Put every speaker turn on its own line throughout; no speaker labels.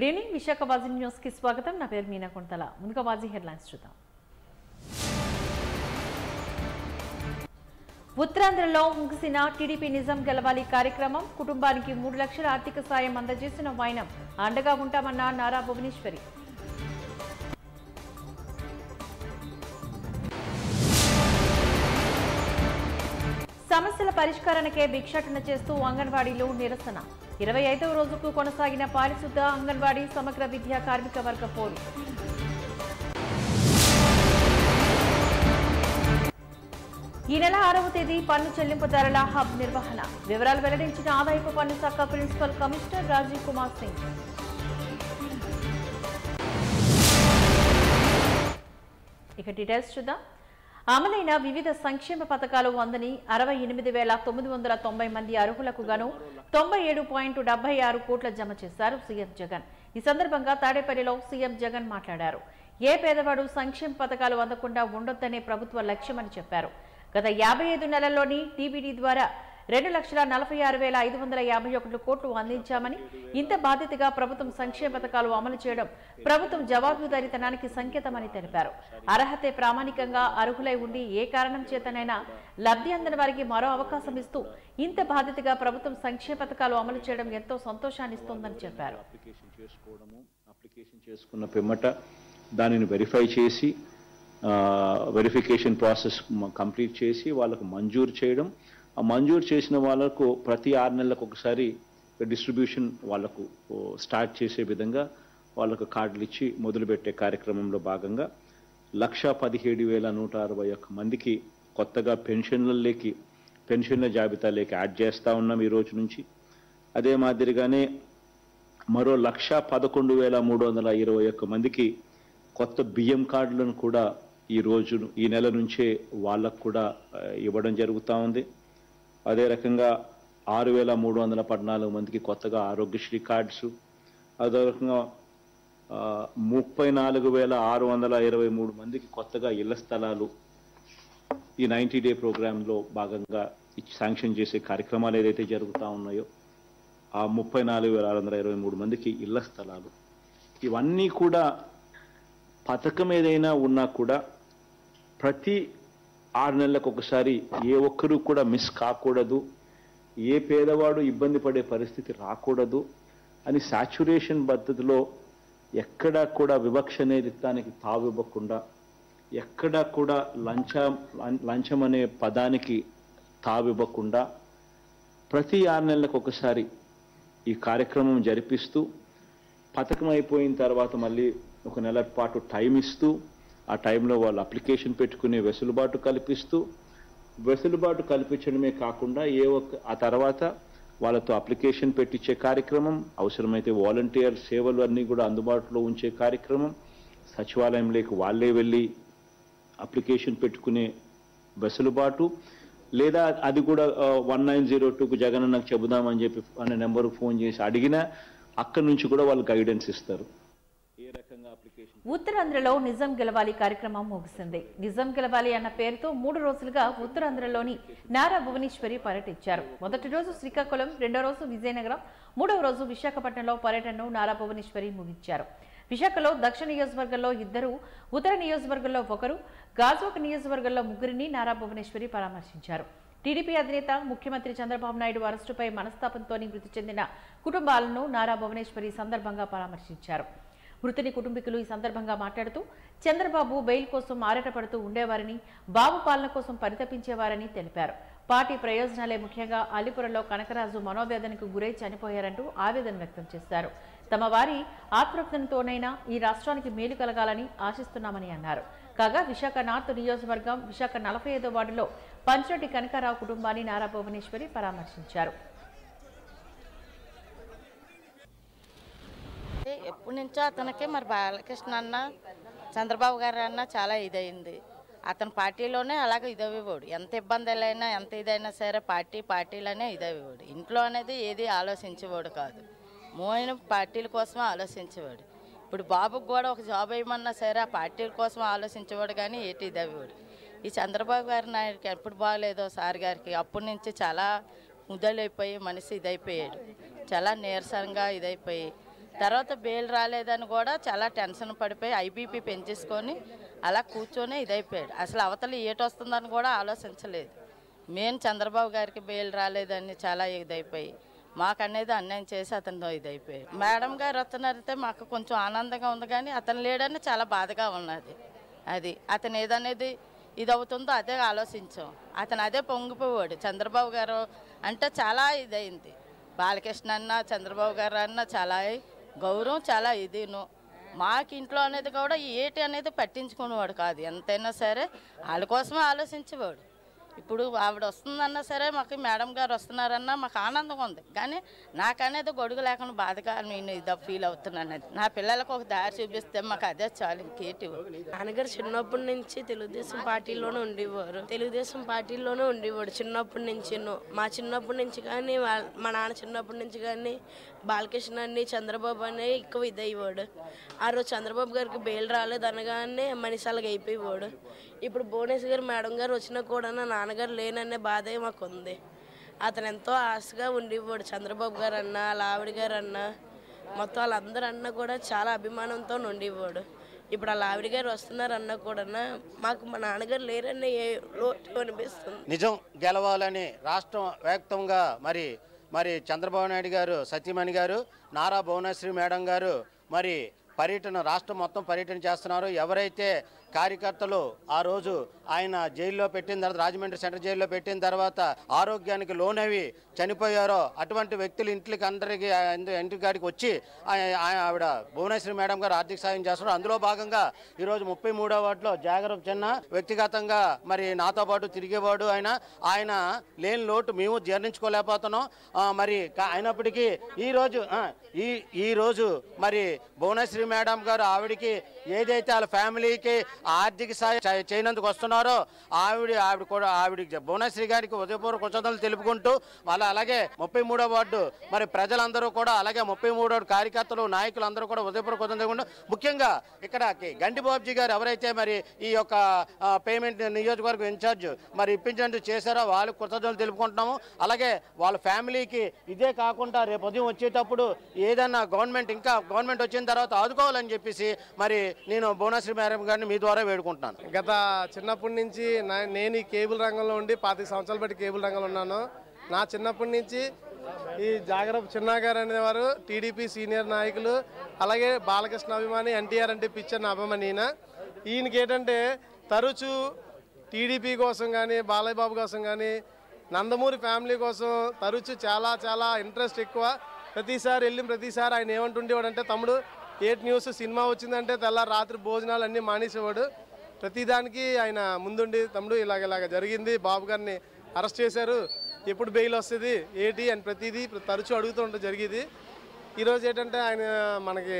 Good evening Visakha వాజీ news కి స్వాగతం. నా పేరు మీనా కొంతల. ముందుగా వాజీ హెడ్లైన్స్ చూద్దాం. ఉత్తరాంధ్రలో ముగిసిన టీడీపీ నిజం గెలవాలి కార్యక్రమం. కుటుంబానికి 3 లక్షల ఆర్థిక సాయం అందజేసిన వైనం. అండగా ఉంటామన్న నారా భువనేశ్వరి. సమస్యల పరిష్కారానికే భిక్షాటన చేస్తూ అంగన్వాడీలు నిరసన. 25వ రోజుకు కొనసాగిన పారిశుద్ధ అంగన్వాడీ సమగ్ర విద్యా కార్మిక వర్గ పోరు. ఈ నెల 6వ తేదీ పన్ను చెల్లింపుదారుల హబ్ నిర్వహణ. వివరాలు వెల్లడించిన ఆదాయపు పన్ను శాఖ ప్రిన్సిపల్ కమిషనర్ రాజీవ్ కుమార్ సింగ్. ఇక డీటెయిల్స్ చూద్దాం. అమలైన వివిధ సంక్షేమ పథకాలు అందని 68,990 మంది అర్హులకు గాను 97.76 కోట్ల జమ చేశారు సీఎం జగన్. ఈ సందర్భంగా తాడేపల్లిలో సీఎం జగన్ మాట్లాడారు. ఏ పేదవాడు సంక్షేమ పథకాలు అందకుండా ఉండొద్దనే ప్రభుత్వ లక్ష్యమని చెప్పారు. గత 55 నెలల్లోని టీబీడీ ద్వారా 2,46,551 కోట్లు అందించామని, ఇంత బాధ్యతగా ప్రభుత్వం సంక్షేమ పథకాలు అమలు చేయడం ప్రభుత్వం జవాబుదారీతనానికి సంకేతమని తెలిపారు. అర్హతే ప్రామాణికంగా అర్హులై ఉండి ఏ కారణం చేతనైనా లబ్ధి అందని వారికి మరో అవకాశం ఇస్తూ ఇంత బాధ్యతగా ప్రభుత్వం సంక్షేమ పథకాలు అమలు చేయడం ఎంతో సంతోషాన్ని ఇస్తుందని చెప్పారు.
అప్లికేషన్ చేసుకున్న పిమ్మట దానిని వెరిఫై చేసి వెరిఫికేషన్ ప్రాసెస్ కంప్లీట్ చేసి వాళ్ళకు మంజూరు చేయడం, ఆ మంజూరు చేసిన వాళ్ళకు ప్రతి 6 నెలలకు ఒకసారి డిస్ట్రిబ్యూషన్ వాళ్ళకు స్టార్ట్ చేసే విధంగా వాళ్ళకు కార్డులు ఇచ్చి మొదలుపెట్టే కార్యక్రమంలో భాగంగా 1,17,161 మందికి కొత్తగా పెన్షన్ల జాబితాలోకి యాడ్ చేస్తూ ఉన్నాం ఈ రోజు నుంచి. అదే మాదిరిగానే మరో 1,11,321 మందికి కొత్త బియ్యం కార్డులను కూడా ఈ నెల నుంచే వాళ్ళకు కూడా ఇవ్వడం జరుగుతూ ఉంది. అదే రకంగా 6,314 మందికి కొత్తగా ఆరోగ్యశ్రీ కార్డ్స్, అదే రకంగా 34,623 మందికి కొత్తగా ఇళ్ల స్థలాలు ఈ 90 డే ప్రోగ్రాంలో భాగంగా శాంక్షన్ చేసే కార్యక్రమాలు ఏదైతే జరుగుతూ ఉన్నాయో ఆ 34,623 మందికి ఇళ్ల స్థలాలు, ఇవన్నీ కూడా పథకం ఏదైనా ఉన్నా కూడా ప్రతి 6 నెలలకు ఒకసారి ఏ ఒక్కరూ కూడా మిస్ కాకూడదు, ఏ పేదవాడు ఇబ్బంది పడే పరిస్థితి రాకూడదు అని సాచ్యురేషన్ పద్ధతిలో ఎక్కడా కూడా వివక్ష నేరిత్తానికి తావివ్వకుండా, ఎక్కడా కూడా లంచం అనే పదానికి తావివ్వకుండా ప్రతి 6 నెలలకు ఒకసారి ఈ కార్యక్రమం జరిపిస్తూ పథకం అయిపోయిన తర్వాత మళ్ళీ 1 నెల పాటు టైం ఇస్తూ ఆ టైంలో వాళ్ళు అప్లికేషన్ పెట్టుకునే వెసులుబాటు కల్పించడమే కాకుండా ఆ తర్వాత వాళ్ళతో అప్లికేషన్ పెట్టించే కార్యక్రమం, అవసరమైతే వాలంటీర్ సేవలు అన్నీ కూడా అందుబాటులో ఉంచే కార్యక్రమం, సచివాలయంలోకి వాళ్ళే వెళ్ళి అప్లికేషన్ పెట్టుకునే వెసులుబాటు, లేదా అది కూడా 1902కు జగన్ నాకు చెబుదామని చెప్పి అనే నెంబర్కు ఫోన్ చేసి అడిగినా అక్కడి నుంచి కూడా వాళ్ళు గైడెన్స్ ఇస్తారు.
ఉత్తరాంధ్రలో నిజం గెలవాలి కార్యక్రమం ముగిసింది. నిజం గెలవాలి అన్న పేరుతో 3 రోజులుగా ఉత్తరాంధ్రలోని నారా భువనేశ్వరి పర్యటించారు. మొదటి రోజు శ్రీకాకుళం, 2వ రోజు విజయనగరం, 3వ రోజు విశాఖపట్నంలో పర్యటనను నారా భువనేశ్వరి ముగించారు. విశాఖలో దక్షిణ నియోజకవర్గంలో 2, ఉత్తర నియోజకవర్గంలో 1, గాజువాక నియోజకవర్గంలో 3 నారా భువనేశ్వరి పరామర్శించారు. టీడీపీ అధినేత ముఖ్యమంత్రి చంద్రబాబు నాయుడు అరెస్టుపై మనస్తాపంతో మృతి చెందిన కుటుంబాలను నారా భువనేశ్వరి సందర్భంగా పరామర్శించారు. మృతుని కుటుంబీకులు ఈ సందర్భంగా మాట్లాడుతూ చంద్రబాబు బెయిల్ కోసం ఆరాటపడుతూ ఉండేవారని, బాబు పాలన కోసం పరితపించేవారని తెలిపారు. పార్టీ ప్రయోజనాలే ముఖ్యంగా అల్లిపురంలో కనకరాజు మనోవేదనకు గురై చనిపోయారంటూ ఆవేదన వ్యక్తం చేశారు. తమ వారి ఆత్మహత్యంతోనైనా ఈ రాష్ట్రానికి మేలు కలగాలని ఆశిస్తున్నామని అన్నారు. కాగా విశాఖ నార్త్ నియోజకవర్గం విశాఖ 45వ వార్డులో పంచోటి కనకారావు కుటుంబాన్ని నారా భువనేశ్వరి పరామర్శించారు.
ఎప్పటి నుంచో అతనికి మరి బాలకృష్ణ అన్న, చంద్రబాబు గారు అన్న చాలా ఇదైంది. అతని పార్టీలోనే అలాగే ఇదవ్వేవాడు. ఎంత ఇబ్బందులైనా ఎంత ఇదైనా సరే పార్టీలనే ఇదవ్వేవాడు. ఇంట్లో అనేది ఏది ఆలోచించేవాడు కాదు, మోయిన పార్టీల కోసమే ఆలోచించేవాడు. ఇప్పుడు బాబుకు కూడా ఒక జాబ్ వేయమన్నా సరే ఆ పార్టీల కోసం ఆలోచించేవాడు కానీ ఏటి ఇదవ్వేవాడు. ఈ చంద్రబాబు గారి నాయుడికి ఎప్పుడు బాగలేదో సార్ గారికి అప్పటి నుంచి చాలా ముదలైపోయి మనిషి ఇదైపోయాడు, చాలా నీరసంగా ఇదైపోయి తర్వాత బెయిల్ రాలేదని కూడా చాలా టెన్షన్ పడిపోయి ఐబీపీ పెంచేసుకొని అలా కూర్చొని ఇదైపోయాడు. అసలు అవతల ఏటొస్తుందని కూడా ఆలోచించలేదు. మెయిన్ చంద్రబాబు గారికి బెయిల్ రాలేదని చాలా ఇదైపోయి మాకనేది అన్యాయం చేసి అతనితో ఇదైపోయాయి. మేడం గారు వస్తున్నారైతే మాకు కొంచెం ఆనందంగా ఉంది, కానీ అతను లేడని చాలా బాధగా ఉన్నది. అది అతను ఏదనేది ఇది అవుతుందో అదే ఆలోచించాం. అతను అదే పొంగిపోయాడు. చంద్రబాబు గారు అంటే చాలా ఇదైంది. బాలకృష్ణ అన్న చంద్రబాబు గారు అన్న చాలా గౌరవం, చాలా ఇదిను. మాకు ఇంట్లో అనేది కూడా ఏటి అనేది పట్టించుకునేవాడు కాదు. ఎంతైనా సరే వాళ్ళ కోసమే ఆలోచించేవాడు. ఇప్పుడు ఆవిడ వస్తుందన్నా సరే మాకు మేడం గారు వస్తున్నారన్నా మాకు ఆనందంగా ఉంది, కానీ నాకనేది గొడుగు లేకుండా బాధగా నేను ఇదో ఫీల్ అవుతున్నాను. నా పిల్లలకు ఒక దారి చూపిస్తే మాకు అదే చాలు, ఇంకేటి.
నాన్నగారు చిన్నప్పటి నుంచి తెలుగుదేశం పార్టీలోనే ఉండేవాడు. చిన్నప్పటి నుంచి మా చిన్నప్పటి నుంచి కానీ మా నాన్న చిన్నప్పటి నుంచి కానీ బాలకృష్ణ అని చంద్రబాబు అని ఎక్కువ ఇదయ్యేవాడు. ఆ రోజు చంద్రబాబు గారికి బెయిల్ రాలేదు అనగానే మనిషాలుగా అయిపోయేవాడు. ఇప్పుడు భువనేశ్వర్ గారు మేడం గారు వచ్చినా కూడా నాన్నగారు లేననే బాధే మాకు ఉంది. అతను ఎంతో ఆశగా ఉండేవాడు. చంద్రబాబు గారు అన్న, ఆవిడ గారు అన్న, మొత్తం వాళ్ళందరూ అన్న కూడా చాలా అభిమానంతో ఉండేవాడు. ఇప్పుడు వాళ్ళ ఆవిడ గారు వస్తున్నారన్నా కూడా మాకు మా నాన్నగారు లేరనే లోటు అనిపిస్తుంది.
నిజం గెలవాలని రాష్ట్రం వ్యాప్తంగా మరి చంద్రబాబు నాయుడు గారు, సతీమణి గారు, నారా భువనేశ్వరి మేడం గారు మరి రాష్ట్రం మొత్తం పర్యటన చేస్తున్నారు. ఎవరైతే కార్యకర్తలు ఆ రోజు ఆయన జైల్లో పెట్టిన తర్వాత, రాజమండ్రి సెంట్రల్ జైల్లో పెట్టిన తర్వాత ఆరోగ్యానికి లోనవి చనిపోయారో అటువంటి వ్యక్తులు ఇంటికాడికి వచ్చి ఆవిడ భువనేశ్వరి మేడం గారు ఆర్థిక సాయం చేస్తున్నారు. అందులో భాగంగా ఈరోజు 33వ వార్డులో జాగరూక్ చిన్న వ్యక్తిగతంగా మరి నాతో పాటు తిరిగేవాడు. ఆయన లేని లోటు మేము జీర్ణించుకోలేకపోతున్నాం. మరి అయినప్పటికీ ఈరోజు మరి భువనేశ్వరి మేడం గారు ఆవిడికి ఏదైతే వాళ్ళ ఫ్యామిలీకి ఆర్థిక సాయం చేయనందుకు వస్తున్నారో ఆవిడికి భువనేశ్వరి గారికి ఉదయపూర్వక కృతజ్ఞతలు తెలుపుకుంటూ అలాగే 33వ వార్డు మరి ప్రజలందరూ కూడా, అలాగే 33వ కార్యకర్తలు, నాయకులు అందరూ కూడా ఉదయపూర్వక కృతజ్ఞతలు. ముఖ్యంగా ఇక్కడ గంటిబాబుజీ గారు ఎవరైతే మరి ఈ యొక్క పేమెంట్ నియోజకవర్గం ఇన్ఛార్జ్ మరి ఇప్పించినట్టు చేశారో వాళ్ళకి కృతజ్ఞతలు తెలుపుకుంటున్నాము. అలాగే వాళ్ళ ఫ్యామిలీకి ఇదే కాకుండా రేపు ఉదయం వచ్చేటప్పుడు ఏదన్నా గవర్నమెంట్ వచ్చిన తర్వాత ఆదుకోవాలని చెప్పేసి మరి నేను భువనేశ్వరి మేడం గారిని మీ ద్వారా వేడుకుంటున్నాను.
గత చిన్నప్పటి నుంచి నేను ఈ కేబుల్ రంగంలో ఉండి 25 సంవత్సరాలు బట్టి కేబుల్ రంగంలో ఉన్నాను. నా చిన్నప్పటి నుంచి ఈ జాగరపు చిన్నా గారు అనేవారు టీడీపీ సీనియర్ నాయకులు, అలాగే బాలకృష్ణ అభిమాని, ఎన్టీఆర్ అంటే పిక్చర్ అభిమాని. ఈయనకి ఏంటంటే తరచూ టీడీపీ కోసం కానీ, బాలయ్య బాబు కోసం కానీ, నందమూరి ఫ్యామిలీ కోసం తరచూ చాలా చాలా ఇంట్రెస్ట్ ఎక్కువ. ప్రతిసారి ఆయన ఏమంటుండేవాడంటే, తమ్ముడు 8 న్యూస్ సినిమా వచ్చిందంటే తెల్లారి రాత్రి భోజనాలు అన్నీ మానేసేవాడు. ప్రతిదానికి ఆయన ముందుండి, తమ్ముడు ఇలాగ జరిగింది, బాబు గారిని అరెస్ట్ చేశారు, ఎప్పుడు బెయిల్ వస్తుంది ఏంటి అని ప్రతిదీ తరచూ అడుగుతూ ఉంటే జరిగేది. ఈరోజు ఏంటంటే ఆయన మనకి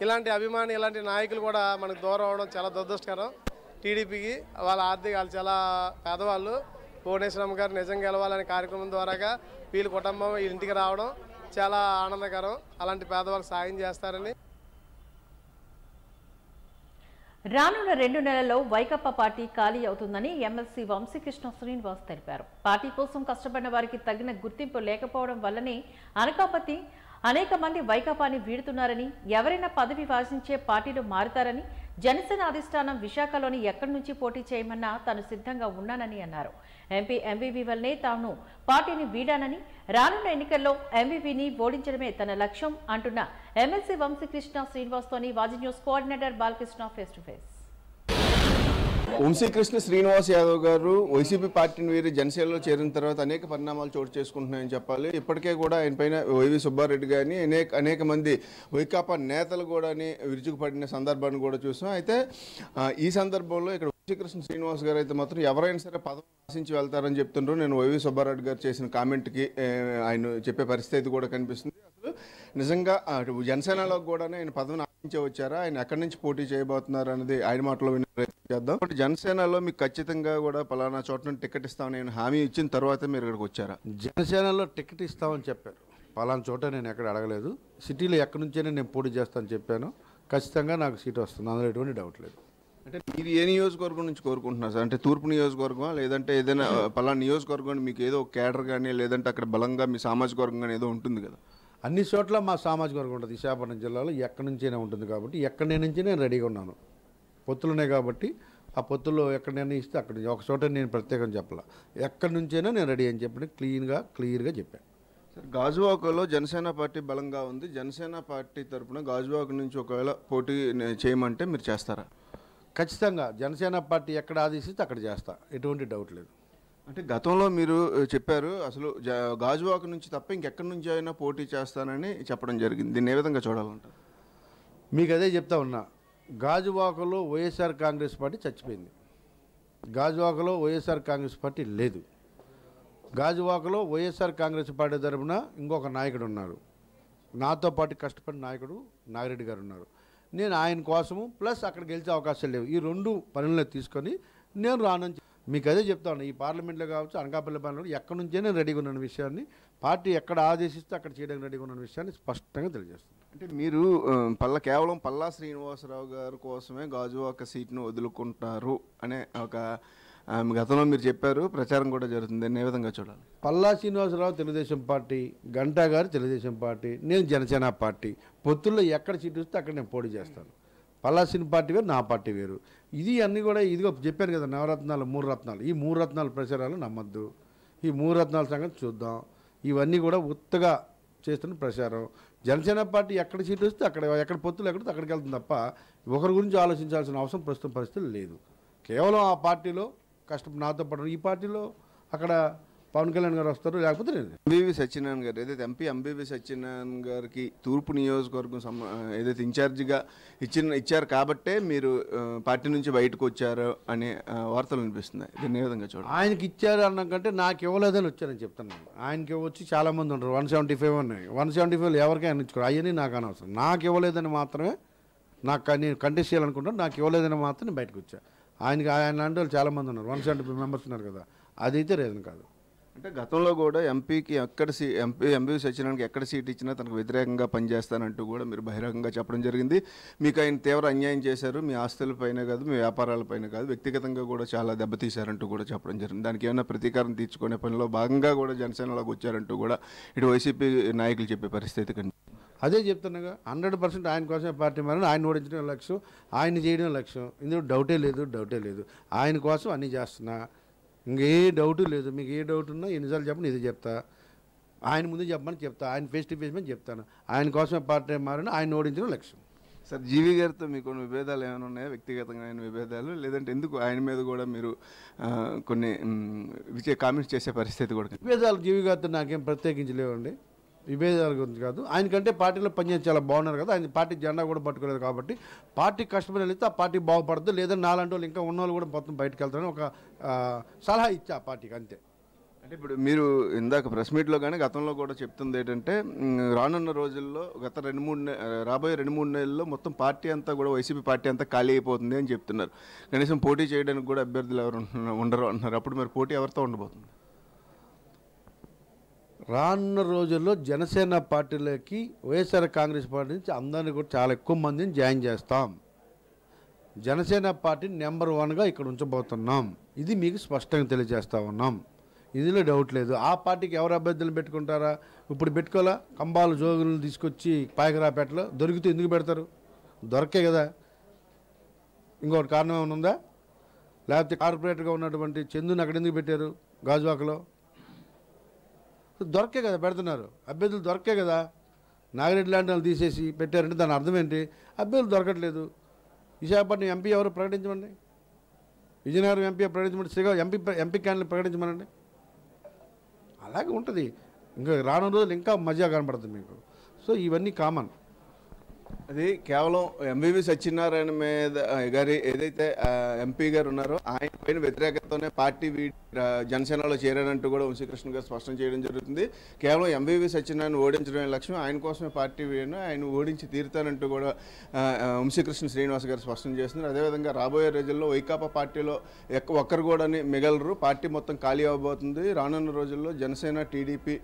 ఇలాంటి అభిమాని, ఇలాంటి నాయకులు కూడా మనకు దూరం అవడం చాలా దురదృష్టకరం. టీడీపీకి వాళ్ళు చాలా పేదవాళ్ళు. భువనేశ్వరమ్మ గారు నిజంగా గెలవాలనే కార్యక్రమం ద్వారాగా వీళ్ళ కుటుంబం ఇంటికి రావడం చాలా ఆనందకరం. అలాంటి పేదవాళ్ళకి సాయం చేస్తారని.
రానున్న 2 నెలల్లో వైకాపా పార్టీ ఖాళీ అవుతుందని ఎమ్మెల్సీ వంశీకృష్ణ శ్రీనివాస్ తెలిపారు. పార్టీ కోసం కష్టపడిన వారికి తగిన గుర్తింపు లేకపోవడం వల్లనే అనకాపతి అనేక మంది వైకాపాని వీడుతున్నారని, ఎవరైనా పదవి వాసించే పార్టీలు మారుతారని, జనసేన అధిష్టానం విశాఖలోని ఎక్కడి నుంచి పోటీ చేయమన్నా తాను సిద్ధంగా ఉన్నానని అన్నారు. ఎంపీ ఎంవీవీ వల్లనే తాను పార్టీని వీడానని, రానున్న ఎన్నికల్లో ఎంవీవీని ఓడించడమే తన లక్ష్యం అంటున్న ఎమ్మెల్సీ వంశీకృష్ణ శ్రీనివాస్తోని Vaaji news coordinator Balakrishna face to face.
Vamsikrishna Srinivas Yadav garu YCP పార్టీని వీరి జనసేనలో చేరిన తర్వాత అనేక పరిణామాలు చోటు చేసుకుంటున్నాయని చెప్పాలి. ఇప్పటికే కూడా ఆయన పైన వైవి సుబ్బారెడ్డి గారిని అనేక మంది వైకాపా నేతలు కూడా విరుచుకుపడిన సందర్భాన్ని కూడా చూసాం. అయితే ఈ సందర్భంలో ఇక్కడ వంశీకృష్ణ శ్రీనివాస్ గారు అయితే మాత్రం ఎవరైనా సరే పదవి ఆశించి వెళ్తారని చెప్తుండ్రు. నేను వైవి సుబ్బారెడ్డి గారు చేసిన కామెంట్కి ఆయన చెప్పే పరిస్థితి కూడా కనిపిస్తుంది. అసలు నిజంగా జనసేనలో కూడా ఆయన పదవిని ఆశించే వచ్చారా, ఆయన ఎక్కడి నుంచి పోటీ చేయబోతున్నారు అనేది ఆయన మాటలో వినే ప్రయత్నం చేద్దాం. జనసేనలో మీకు ఖచ్చితంగా కూడా పలానా చోట నుండి టికెట్ ఇస్తామని నేను హామీ ఇచ్చిన తర్వాత మీరు ఇక్కడికి వచ్చారా?
జనసేనలో టికెట్ ఇస్తామని చెప్పారు. పలానా చోట నేను ఎక్కడ అడగలేదు. సిటీలో ఎక్కడి నుంచైనా నేను పోటీ చేస్తానని చెప్పాను. ఖచ్చితంగా నాకు సీటు వస్తుంది, అందులో ఎటువంటి డౌట్ లేదు.
అంటే మీరు ఏ నియోజకవర్గం నుంచి కోరుకుంటున్నారు సార్? అంటే తూర్పు నియోజకవర్గమా, లేదంటే ఏదైనా పలానా నియోజకవర్గం మీకు ఏదో కేడర్ కానీ, లేదంటే అక్కడ బలంగా మీ సామాజిక వర్గం కానీ ఏదో ఉంటుంది కదా?
అన్ని చోట్ల మా సామాజిక వర్గం ఉంటుంది. విశాఖపట్నం జిల్లాలో ఎక్కడి నుంచైనా ఉంటుంది కాబట్టి ఎక్కడి నుంచి నేను రెడీగా ఉన్నాను. పొత్తులున్నాయి కాబట్టి ఆ పొత్తుల్లో ఎక్కడ నిర్ణయిస్తే అక్కడ ఒక చోట నేను ప్రత్యేకంగా చెప్పాల. ఎక్కడి నుంచైనా నేను రెడీ అని చెప్పి క్లియర్గా చెప్పాను.
సార్, గాజువాకలో జనసేన పార్టీ బలంగా ఉంది. జనసేన పార్టీ తరఫున గాజువాక నుంచి ఒకవేళ పోటీ చేయమంటే మీరు చేస్తారా?
ఖచ్చితంగా జనసేన పార్టీ ఎక్కడ ఆదేశిస్తే అక్కడ చేస్తా, ఎటువంటి డౌట్ లేదు.
అంటే గతంలో మీరు చెప్పారు అసలు గాజువాక నుంచి తప్ప ఇంకెక్కడి నుంచి అయినా పోటీ చేస్తానని చెప్పడం జరిగింది. దీన్ని ఏ విధంగా చూడాలంటారు?
మీకు అదే చెప్తా ఉన్నా, గాజువాకలో వైఎస్ఆర్ కాంగ్రెస్ పార్టీ చచ్చిపోయింది. గాజువాకలో వైఎస్ఆర్ కాంగ్రెస్ పార్టీ లేదు. గాజువాకలో వైఎస్ఆర్ కాంగ్రెస్ పార్టీ తరఫున ఇంకొక నాయకుడు ఉన్నారు, నాతో పాటు కష్టపడిన నాయకుడు నాగిరెడ్డి గారు ఉన్నారు. నేను ఆయన కోసము ప్లస్ అక్కడ గెలిచే అవకాశాలు లేవు. ఈ రెండు పనులను తీసుకొని నేను రాను. మీకు అదే చెప్తాను, ఈ పార్లమెంట్లో కావచ్చు, అనకాపల్లి పార్లమెంట్లో ఎక్కడి నుంచే నేను రెడీగా ఉన్న విషయాన్ని, పార్టీ ఎక్కడ ఆదేశిస్తే అక్కడ చేయడానికి రెడీగా ఉన్న విషయాన్ని స్పష్టంగా తెలియజేస్తాను.
అంటే మీరు కేవలం పల్లా శ్రీనివాసరావు గారి కోసమే గాజువాక సీట్ను వదులుకుంటారు అనే ఒక గతంలో మీరు చెప్పారు, ప్రచారం కూడా జరుగుతుంది. ఏ విధంగా చూడాలి?
పల్లా శ్రీనివాసరావు తెలుగుదేశం పార్టీ, గంటా గారు తెలుగుదేశం పార్టీ, నేను జనసేన పార్టీ. పొత్తుల్లో ఎక్కడ సీటు వస్తే అక్కడ నేను పోటీ చేస్తాను. పల్లా శ్రీని పార్టీ వేరు, నా పార్టీ వేరు. ఇది అన్నీ కూడా ఇదిగో చెప్పాను కదా, నవరత్నాలు 3 రత్నాలు. ఈ 3 రత్నాల ప్రచారాలు నమ్మద్దు. ఈ 3 రత్నాల సంగతి చూద్దాం. ఇవన్నీ కూడా ఉత్తగా చేస్తున్న ప్రచారం. జనసేన పార్టీ ఎక్కడ సీటు వస్తే అక్కడ, ఎక్కడ పొత్తులు ఎక్కడితే అక్కడికి వెళ్తుంది తప్ప ఒకరి గురించి ఆలోచించాల్సిన అవసరం ప్రస్తుతం పరిస్థితులు లేదు. కేవలం ఆ పార్టీలో నాతో పాటు ఈ పార్టీలో అక్కడ పవన్ కళ్యాణ్ గారు వస్తారు, లేకపోతే లేదు.
ఎంబీవీ సత్యనారాయణ గారు ఏదైతే ఎంపీ ఎంబీవీ సత్యనారాయణ గారికి తూర్పు నియోజకవర్గం ఏదైతే ఇన్ఛార్జిగా ఇచ్చారు కాబట్టే మీరు పార్టీ నుంచి బయటకు వచ్చారు అనే వార్తలు వినిపిస్తున్నాయి. దీన్ని ఏ విధంగా చూడండి?
ఆయనకి ఇచ్చారు అన్న కంటే నాకు ఇవ్వలేదని వచ్చానని చెప్తున్నాను. ఆయనకి వచ్చి చాలామంది ఉంటారు, 175 ఉన్నాయి. 175 ఎవరికైనా ఇచ్చుకోరు, అవన్నీ నాకు అనవసరం. నాకు ఇవ్వలేదని మాత్రమే నేను కంటెస్ట్ చేయాలనుకుంటాను. నాకు ఇవ్వలేదని మాత్రం నేను బయటకు వచ్చా. ఆయన లాంటి వాళ్ళు చాలామంది ఉన్నారు, 175 మెంబర్స్ ఉన్నారు కదా, అదైతే రీజన్ కాదు.
అంటే గతంలో కూడా ఎంపీకి ఎంపీ సత్యనారాయణకి ఎక్కడ సీట్ ఇచ్చినా తనకు వ్యతిరేకంగా పనిచేస్తానంటూ కూడా మీరు బహిరంగంగా చెప్పడం జరిగింది. మీకు ఆయన తీవ్ర అన్యాయం చేశారు, మీ ఆస్తులపైన కాదు, మీ వ్యాపారాలపైన కాదు, వ్యక్తిగతంగా కూడా చాలా దెబ్బతీశారంటూ కూడా చెప్పడం జరిగింది. దానికి ఏమైనా ప్రతీకారం తీర్చుకునే పనిలో భాగంగా కూడా జనసేనలోకి వచ్చారంటూ కూడా ఇటు వైసీపీ నాయకులు చెప్పే పరిస్థితి కండి.
అదే చెప్తున్నాగా, 100% ఆయన కోసమే పార్టీ మారని, ఆయన ఓడించడం లక్ష్యం, ఆయన చేయడం లక్ష్యం. ఇందులో డౌటే లేదు. ఆయన కోసం అన్నీ చేస్తున్నా, ఇంకే డౌటు లేదు. మీకు ఏ డౌట్ ఉన్నా ఎన్నిసార్లు చెప్పండి, ఇది చెప్తా. ఆయన ముందు చెప్పమని చెప్తా, ఆయన ఫేస్ టు ఫేస్ మీద చెప్తాను. ఆయన కోసమే పార్టీ మారని, ఆయన ఓడించడం లక్ష్యం.
సార్, జీవి గారితో మీకు విభేదాలు ఏమైనా ఉన్నాయా? వ్యక్తిగతంగా ఆయన విభేదాలు, లేదంటే ఎందుకు ఆయన మీద కూడా మీరు కొన్ని కామెంట్స్ చేసే పరిస్థితి కూడా?
విభేదాలు జీవి గారితో నాకేం ప్రత్యేకించి లేవండి. విభేదాల గురించి కాదు, ఆయనకంటే పార్టీలో పనిచేసి చాలా బాగున్నారు కదా, ఆయన పార్టీ జెండా కూడా పట్టుకోలేదు కాబట్టి పార్టీ కష్టపడి వెళ్తే ఆ పార్టీ బాగుపడుతుంది. లేదా నాలాంటి వాళ్ళు ఇంకా ఉన్నవాళ్ళు కూడా మొత్తం బయటకు వెళ్తారని ఒక సలహా ఇచ్చా ఆ పార్టీకి, అంతే.
అంటే ఇప్పుడు మీరు ఇందాక ప్రెస్ మీట్లో కానీ గతంలో కూడా చెప్తుంది ఏంటంటే, రానున్న రోజుల్లో రాబోయే 2-3 నెలల్లో మొత్తం పార్టీ అంతా కూడా వైసీపీ పార్టీ అంతా ఖాళీ అయిపోతుంది అని చెప్తున్నారు. కనీసం పోటీ చేయడానికి కూడా అభ్యర్థులు ఎవరు ఉండరు అంటున్నారు. అప్పుడు మరి పోటీ ఎవరితో ఉండబోతుంది?
రానున్న రోజుల్లో జనసేన పార్టీలోకి వైఎస్ఆర్ కాంగ్రెస్ పార్టీ నుంచి అందరినీ కూడా చాలా ఎక్కువ మందిని జాయిన్ చేస్తాం. జనసేన పార్టీ నెంబర్ 1గా ఇక్కడ ఉంచబోతున్నాం. ఇది మీకు స్పష్టంగా తెలియజేస్తా ఉన్నాం. ఇందులో డౌట్ లేదు. ఆ పార్టీకి ఎవరు అభ్యర్థులు పెట్టుకుంటారా? ఇప్పుడు పెట్టుకోవాలా? కంబాలు జోగులను తీసుకొచ్చి పాయకరాపేటలో దొరికితే ఎందుకు పెడతారు? దొరకే కదా. ఇంకొకటి కారణం ఏమైనా ఉందా? లేకపోతే కార్పొరేటర్గా ఉన్నటువంటి చందుని అక్కడ ఎందుకు పెట్టారు? గాజువాకలో దొరకే కదా పెడుతున్నారు. అభ్యర్థులు దొరకే కదా. నాగిరెడ్డి లాంటి వాళ్ళు తీసేసి పెట్టారంటే దాని అర్థం ఏంటి? అభ్యర్థులు దొరకట్లేదు. విశాఖపట్నం ఎంపీ ఎవరు ప్రకటించమండి, విజయనగరం ఎంపీ ప్రకటించమండి, శ్రీకాకుళం ఎంపీ క్యాండిడేట్ ప్రకటించమనండి. అలాగే ఉంటుంది. ఇంకా రానున్న రోజులు ఇంకా మజా కనపడుతుంది మీకు. సో ఇవన్నీ కామన్.
అది కేవలం ఎంబీవీ సత్యనారాయణ మీద గారి ఏదైతే ఎంపీ గారు ఉన్నారో ఆయన పైన వ్యతిరేకతతోనే పార్టీ జనసేనలో చేరారంటూ కూడా వంశీకృష్ణ గారు స్పష్టం చేయడం జరుగుతుంది. కేవలం ఎంబీవీ సత్యనారాయణ ఓడించడమే లక్ష్యం, ఆయన కోసమే పార్టీ ఆయన ఓడించి తీరుతానంటూ కూడా వంశీకృష్ణ శ్రీనివాస్ గారు స్పష్టం చేస్తున్నారు. అదేవిధంగా రాబోయే రోజుల్లో వైకాపా పార్టీలో ఒక్కరు కూడా మిగలరు, పార్టీ మొత్తం ఖాళీ అవ్వబోతుంది. రానున్న రోజుల్లో జనసేన టీడీపీ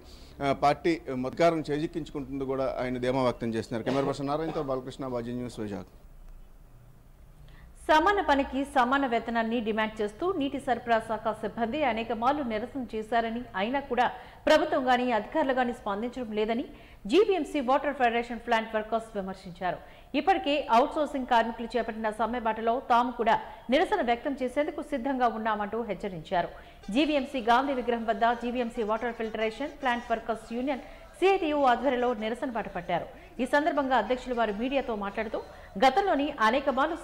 పార్టీ అధికారం చేజిక్కించుకుంటుంది కూడా ఆయన ధీమా వ్యక్తం చేస్తున్నారు. కెమెరా పర్సన్ నారాయణతో బాలకృష్ణ, బాజీ న్యూస్, వైజాగ్.
సమాన పనికి సమాన వేతనాన్ని డిమాండ్ చేస్తూ నీటి సరఫరా శాఖ సిబ్బంది అనేక మార్లు నిరసన చేశారని అయినా కూడా ప్రభుత్వం గాని అధికారులు గాని స్పందించడం లేదని GVMC water federation plant workers విమర్శించారు. ఇప్పటికే అవుట్సోర్సింగ్ కార్మికులు చేపట్టిన సమ్మె బాటలో తాము కూడా నిరసన వ్యక్తం చేసేందుకు సిద్ధంగా ఉన్నామంటూ హెచ్చరించారు. జీవీఎంసీ గాంధీ విగ్రహం వద్ద GVMC water filtration plant workers union CITU ఆధ్వర్యంలో నిరసన పట్టుపట్టారు. ఈ సందర్భంగా అధ్యక్షులు వారు మీడియాతో మాట్లాడుతూ గతంలోని అనేక మార్లు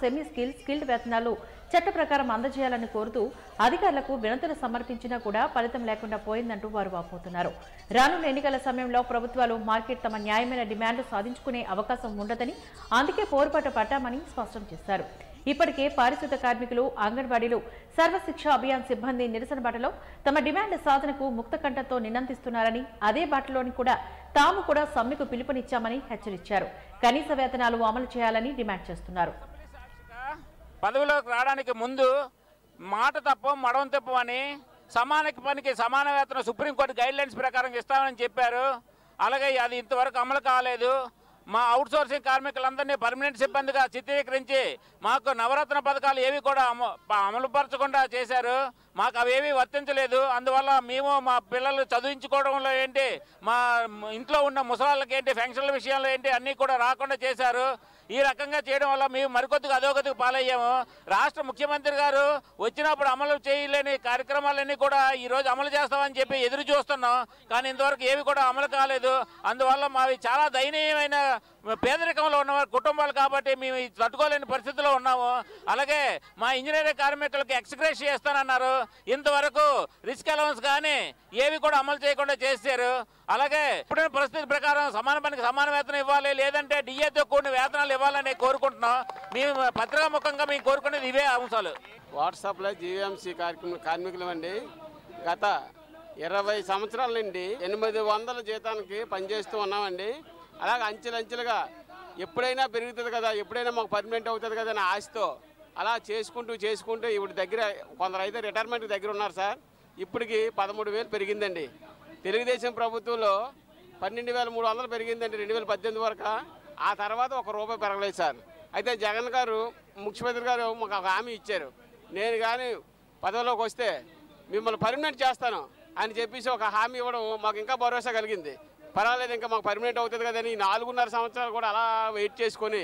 స్కిల్డ్ వేతనాలు చట్ట ప్రకారం అందజేయాలని కోరుతూ అధికారులకు వినతులు సమర్పించినా కూడా ఫలితం లేకుండా పోయిందంటూ వారు వాపోతున్నారు. రానున్న ఎన్నికల సమయంలో ప్రభుత్వాలు మార్కెట్ తమ న్యాయమైన డిమాండ్లు సాధించుకునే అవకాశం ఉండదని అందుకే పోరుపాటు పట్టామని స్పష్టం చేశారు. ఇప్పటికే పారిశుద్ధ కార్మికులు, అంగన్వాడీలు, సర్వశిక్ష అభియాన్ సిబ్బంది నిరసన బాటలో తమ డిమాండ్ సాధనకు ముక్త కంఠంతో నినందిస్తున్నారని అదే బాటలోని కూడా తాము కూడా సమ్మెకు పిలుపునిచ్చామని హెచ్చరించారు. కనీస వేతనాలు అమలు చేయాలని డిమాండ్ చేస్తున్నారు.
పదవిలోకి రావడానికి ముందు మాట తప్ప మడవం తప్పు అని సమాన పనికి సమాన వేతనం సుప్రీంకోర్టు గైడ్ లైన్స్ ప్రకారం ఇస్తామని చెప్పారు. అలాగే అది ఇంతవరకు అమలు కాలేదు. మా అవుట్సోర్సింగ్ కార్మికులందరినీ పర్మనెంట్ సిబ్బందిగా చిత్రీకరించి మాకు నవరత్న పథకాలు ఏవి కూడా అమలుపరచకుండా చేశారు. మాకు అవేవి వర్తించలేదు. అందువల్ల మేము మా పిల్లలు చదివించుకోవడంలో ఏంటి, మా ఇంట్లో ఉన్న ముసలాళ్ళకి ఏంటి, పెన్షన్ల విషయంలో ఏంటి అన్నీ కూడా రాకుండా చేశారు. ఈ రకంగా చేయడం వల్ల మేము మరికొద్దిగా అధోగతికి పాలయ్యాము. రాష్ట్ర ముఖ్యమంత్రి గారు వచ్చినప్పుడు అమలు చేయలేని కార్యక్రమాలన్నీ కూడా ఈరోజు అమలు చేస్తామని చెప్పి ఎదురు చూస్తున్నాం. కానీ ఇంతవరకు ఏవి కూడా అమలు కాలేదు. అందువల్ల మావి చాలా దయనీయమైన పేదరికంలో ఉన్న కుటుంబాలు కాబట్టి మేము తట్టుకోలేని పరిస్థితిలో ఉన్నాము. అలాగే మా ఇంజనీరింగ్ కార్మికులకు ఎక్స్గ్రేష్ చేస్తానన్నారు. ఇంతవరకు రిస్క్ అలవెన్స్ కానీ ఏవి కూడా అమలు చేయకుండా చేశారు. అలాగే ఇప్పుడున్న పరిస్థితి ప్రకారం సమాన పనికి సమాన వేతనం ఇవ్వాలి, లేదంటే డిఏతో కూడిన వేతనాలు ఇవ్వాలని కోరుకుంటున్నాం. మేము పత్రికాముఖంగా మేము కోరుకునేది ఇవే అంశాలు.
వాట్సాప్లో జీవీఎంసీ కార్మికులు అండి గత 20 సంవత్సరాల నుండి 800 జీతానికి పనిచేస్తూ ఉన్నామండి. అలాగే అంచెలంచెలుగా ఎప్పుడైనా పెరుగుతుంది కదా, ఎప్పుడైనా మాకు పర్మనెంట్ అవుతుంది కదా అని ఆశతో అలా చేసుకుంటూ ఇప్పుడు దగ్గర కొందరైతే రిటైర్మెంట్ దగ్గర ఉన్నారు సార్. ఇప్పటికి 13,000 పెరిగిందండి. తెలుగుదేశం ప్రభుత్వంలో 12,300 పెరిగిందండి 2018 వరకు. ఆ తర్వాత ₹1 పెరగలేదు సార్. అయితే జగన్ గారు ముఖ్యమంత్రి గారు మాకు ఒక హామీ ఇచ్చారు, నేను కానీ పదవిలోకి వస్తే మిమ్మల్ని పర్మనెంట్ చేస్తాను అని చెప్పేసి ఒక హామీ ఇవ్వడం మాకు ఇంకా భరోసా కలిగింది. పర్వాలేదు ఇంకా మాకు పర్మనెంట్ అవుతుంది కదని 4.5 సంవత్సరాలు కూడా అలా వెయిట్ చేసుకొని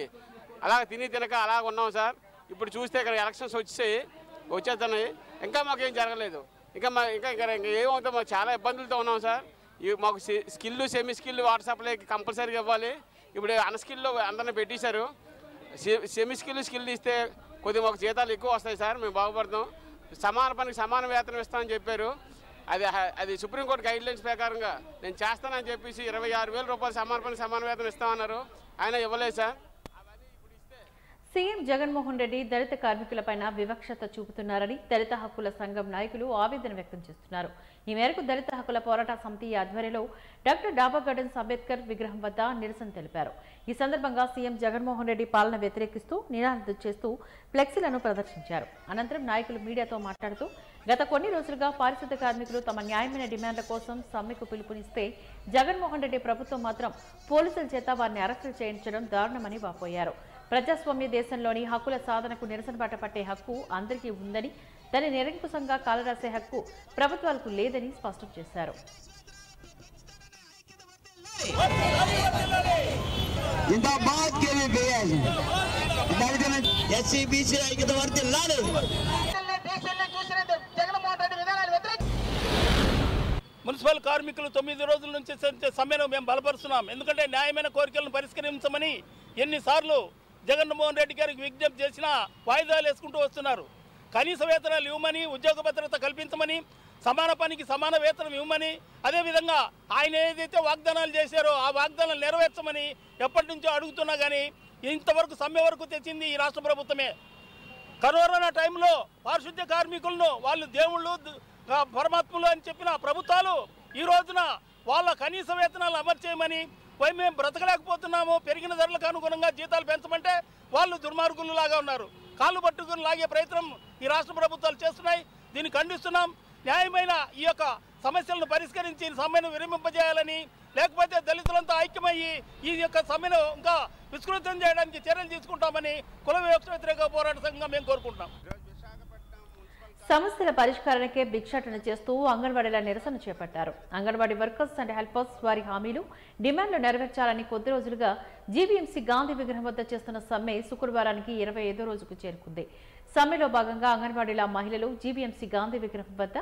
అలా తినక అలా ఉన్నాం సార్. ఇప్పుడు చూస్తే ఇక్కడ ఎలక్షన్స్ వచ్చేస్తున్నాయి, ఇంకా మాకేం జరగలేదు. ఇంకా ఏమవుతాం, మాకు చాలా ఇబ్బందులతో ఉన్నాం సార్. మాకు సెమీ స్కిల్ వాట్సాప్లోకి కంపల్సరీగా ఇవ్వాలి. ఇప్పుడు అన్స్కిల్లో అందరిని పెట్టేశారు. సెమీ స్కిల్ ఇస్తే కొద్దిగా మాకు జీతాలు ఎక్కువ వస్తాయి సార్, మేము బాగుపడతాం. సమాన పనికి సమాన వేతనం ఇస్తామని చెప్పారు. అది సుప్రీంకోర్టు గైడ్ లైన్స్ ప్రకారంగా నేను చేస్తానని చెప్పేసి 26,000 రూపాయలు సమాన పనికి సమాన వేతనం ఇస్తామన్నారు. ఆయన ఇవ్వలేదు సార్.
సీఎం జగన్మోహన్ రెడ్డి దళిత కార్మికులపైన వివక్షత చూపుతున్నారని దళిత హక్కుల సంఘం నాయకులు ఆవేదన వ్యక్తం చేస్తున్నారు. ఈ మేరకు దళిత హక్కుల పోరాట సమితి ఆధ్వర్యంలో డాక్టర్ డాబా గార్డెన్స్ అంబేద్కర్ విగ్రహం వద్ద నిరసన తెలిపారు. ఈ సందర్భంగా సీఎం జగన్మోహన్ రెడ్డి పాలన వ్యతిరేకిస్తూ నినాదాలు చేస్తూ ఫ్లెక్సీలను ప్రదర్శించారు. అనంతరం నాయకులు మీడియాతో మాట్లాడుతూ గత కొన్ని రోజులుగా పారిశుద్ధ కార్మికులు తమ న్యాయమైన డిమాండ్ల కోసం సమ్మెకు పిలుపునిస్తే జగన్మోహన్ రెడ్డి ప్రభుత్వం మాత్రం పోలీసుల చేత వారిని అరెస్టులు చేయించడం దారుణమని వాపోయారు. ప్రజాస్వామ్య దేశంలోని హక్కుల సాధనకు నిరసన బాట పట్టే హక్కు అందరికీ ఉందని, దాన్ని నిరంకుశంగా కాలరాసే హక్కు ప్రభుత్వాలకు లేదని స్పష్టం చేశారు.
మున్సిపల్ కార్మికులు 9 రోజుల నుంచి సమ్మెను మేము బలపరుస్తున్నాం. ఎందుకంటే న్యాయమైన కోరికలను పరిష్కరించమని ఎన్నిసార్లు జగన్మోహన్ రెడ్డి గారికి విజ్ఞప్తి చేసినా వాయిదాలు వేసుకుంటూ వస్తున్నారు. కనీస వేతనాలు ఇవ్వమని, ఉద్యోగ భద్రత కల్పించమని, సమాన పనికి సమాన వేతనం ఇవ్వమని, అదేవిధంగా ఆయన ఏదైతే వాగ్దానాలు చేశారో ఆ వాగ్దానాలు నెరవేర్చమని ఎప్పటి నుంచో అడుగుతున్నా కానీ ఇంతవరకు సమ్మె వరకు తెచ్చింది ఈ రాష్ట్ర ప్రభుత్వమే. కరోనా టైంలో పారిశుద్ధ్య కార్మికులను వాళ్ళు దేవుళ్ళు పరమాత్ములు అని చెప్పిన ప్రభుత్వాలు ఈ రోజున వాళ్ళ కనీస వేతనాలు అమలు చేయమని, మేము బ్రతకలేకపోతున్నాము, పెరిగిన ధరలకు అనుగుణంగా జీతాలు పెంచమంటే వాళ్ళు దుర్మార్గులు లాగా ఉన్నారు. కాళ్ళు పట్టుకుని లాగే ప్రయత్నం ఈ రాష్ట్ర ప్రభుత్వాలు చేస్తున్నాయి. దీన్ని ఖండిస్తున్నాం. న్యాయమైన ఈ యొక్క సమస్యలను పరిష్కరించి సమ్మెను విరమింపజేయాలని, లేకపోతే దళితులంతా ఐక్యమయ్యి ఈ యొక్క సమ్మెను ఇంకా విస్తృతం చేయడానికి చర్యలు తీసుకుంటామని కుల వ్యతిరేక పోరాట సంఘంగా మేము కోరుకుంటున్నాం.
సమస్యల పరిష్కారానికే భిక్షాటన చేస్తూ అంగన్వాడీల నిరసన చేపట్టారు. అంగన్వాడీ వర్కర్స్ అండ్ హెల్పర్స్ వారి హామీలు, డిమాండ్లు నెరవేర్చాలని కొద్ది రోజులుగా జీవీఎంసీ గాంధీ విగ్రహం వద్ద చేస్తున్న సమ్మె శుక్రవారానికి 25వ రోజుకు చేరుకుంది. సమ్మెలో భాగంగా అంగన్వాడీల మహిళలు జీవీఎంసీ గాంధీ విగ్రహం వద్ద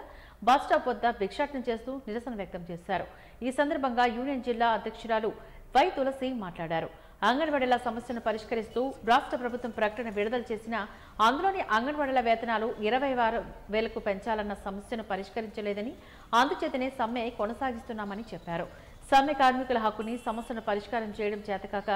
బస్టాప్ వద్ద భిక్షాటన చేస్తూ నిరసన వ్యక్తం చేశారు. ఈ సందర్భంగా యూనియన్ జిల్లా అధ్యక్షురాలు వై తులసి మాట్లాడారు. అంగన్వాడీల సమస్యను పరిష్కరిస్తూ రాష్ట్ర ప్రభుత్వం ప్రకటన విడుదల చేసినా అందులోని అంగన్వాడీల వేతనాలు 26,000కు పెంచాలన్న సమస్యను పరిష్కరించలేదని, అందుచేతనే సమ్మె కొనసాగిస్తున్నామని చెప్పారు. సమ్మె కార్మికుల హక్కుని, సమస్యను పరిష్కారం చేయడం చేతకాక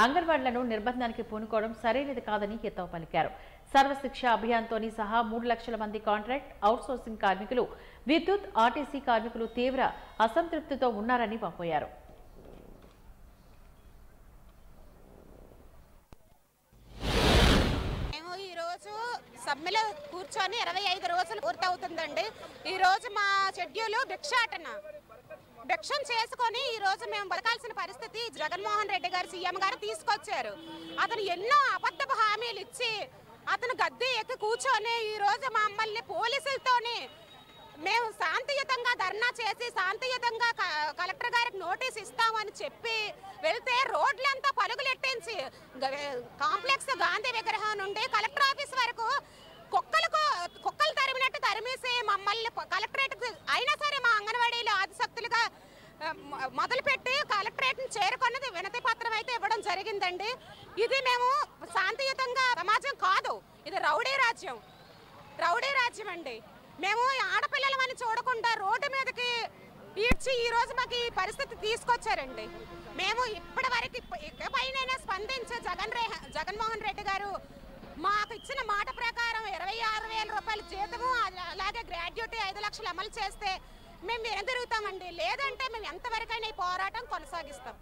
అంగన్వాడీలను నిర్బంధానికి పూనుకోవడం సరైనది కాదని హితవు పలికారు. సర్వశిక్ష అభియాన్తోని సహా 3 లక్షల మంది కాంట్రాక్ట్, అవుట్సోర్సింగ్ కార్మికులు, విద్యుత్, ఆర్టీసీ కార్మికులు తీవ్ర అసంతృప్తితో ఉన్నారని వాపోయారు.
సమ్మెలో కూర్చొని 25 రోజులు పూర్తవుతుందండి. ఈ రోజు మా షెడ్యూల్ భిక్షం చేసుకొని ఈ రోజు మేము బతకాల్సిన పరిస్థితి జగన్మోహన్ రెడ్డి గారు సీఎం గారు తీసుకొచ్చారు. అతను ఎన్నో అబద్ధపు హామీలు ఇచ్చి అతను గద్దె ఎక్కి కూర్చొని ఈ రోజు మమ్మల్ని పోలీసులతోని మేము శాంతియుతంగా ధర్నా చేసి శాంతియుతంగా కలెక్టర్ గారికి నోటీస్ ఇస్తామని చెప్పి వెళ్తే రోడ్లంతా పరుగులెట్టించి కాంప్లెక్స్ గాంధీ విగ్రహం నుండి కలెక్టర్ ఆఫీస్ వరకు కుక్కలు తరిమినట్టు తరిమేసి మమ్మల్ని కలెక్టరేట్ అయినా సరే మా అంగన్వాడీలు ఆదిశక్తులుగా మొదలుపెట్టి కలెక్టరేట్ని చేరుకున్నది వినతి పత్రం అయితే ఇవ్వడం జరిగిందండి. ఇది మేము శాంతియుతంగా సమాజం కాదు, ఇది రౌడీ రాజ్యం అండి. మేము ఆడపిల్లలమని చూడకుండా రోడ్డు మీదకి ఈడ్చి ఈ రోజు మాకు ఈ పరిస్థితి తీసుకొచ్చారండి. మేము ఇప్పటి వరకు ఇకపైనైనా స్పందించే జగన్మోహన్ రెడ్డి గారు మాకు ఇచ్చిన మాట ప్రకారం 26,000 రూపాయల జీతము, అలాగే గ్రాడ్యుయేటీ 5 లక్షలు అమలు చేస్తే మేము వెనుదిరుగుతామండి. లేదంటే మేము ఎంతవరకైనా ఈ పోరాటం కొనసాగిస్తాం.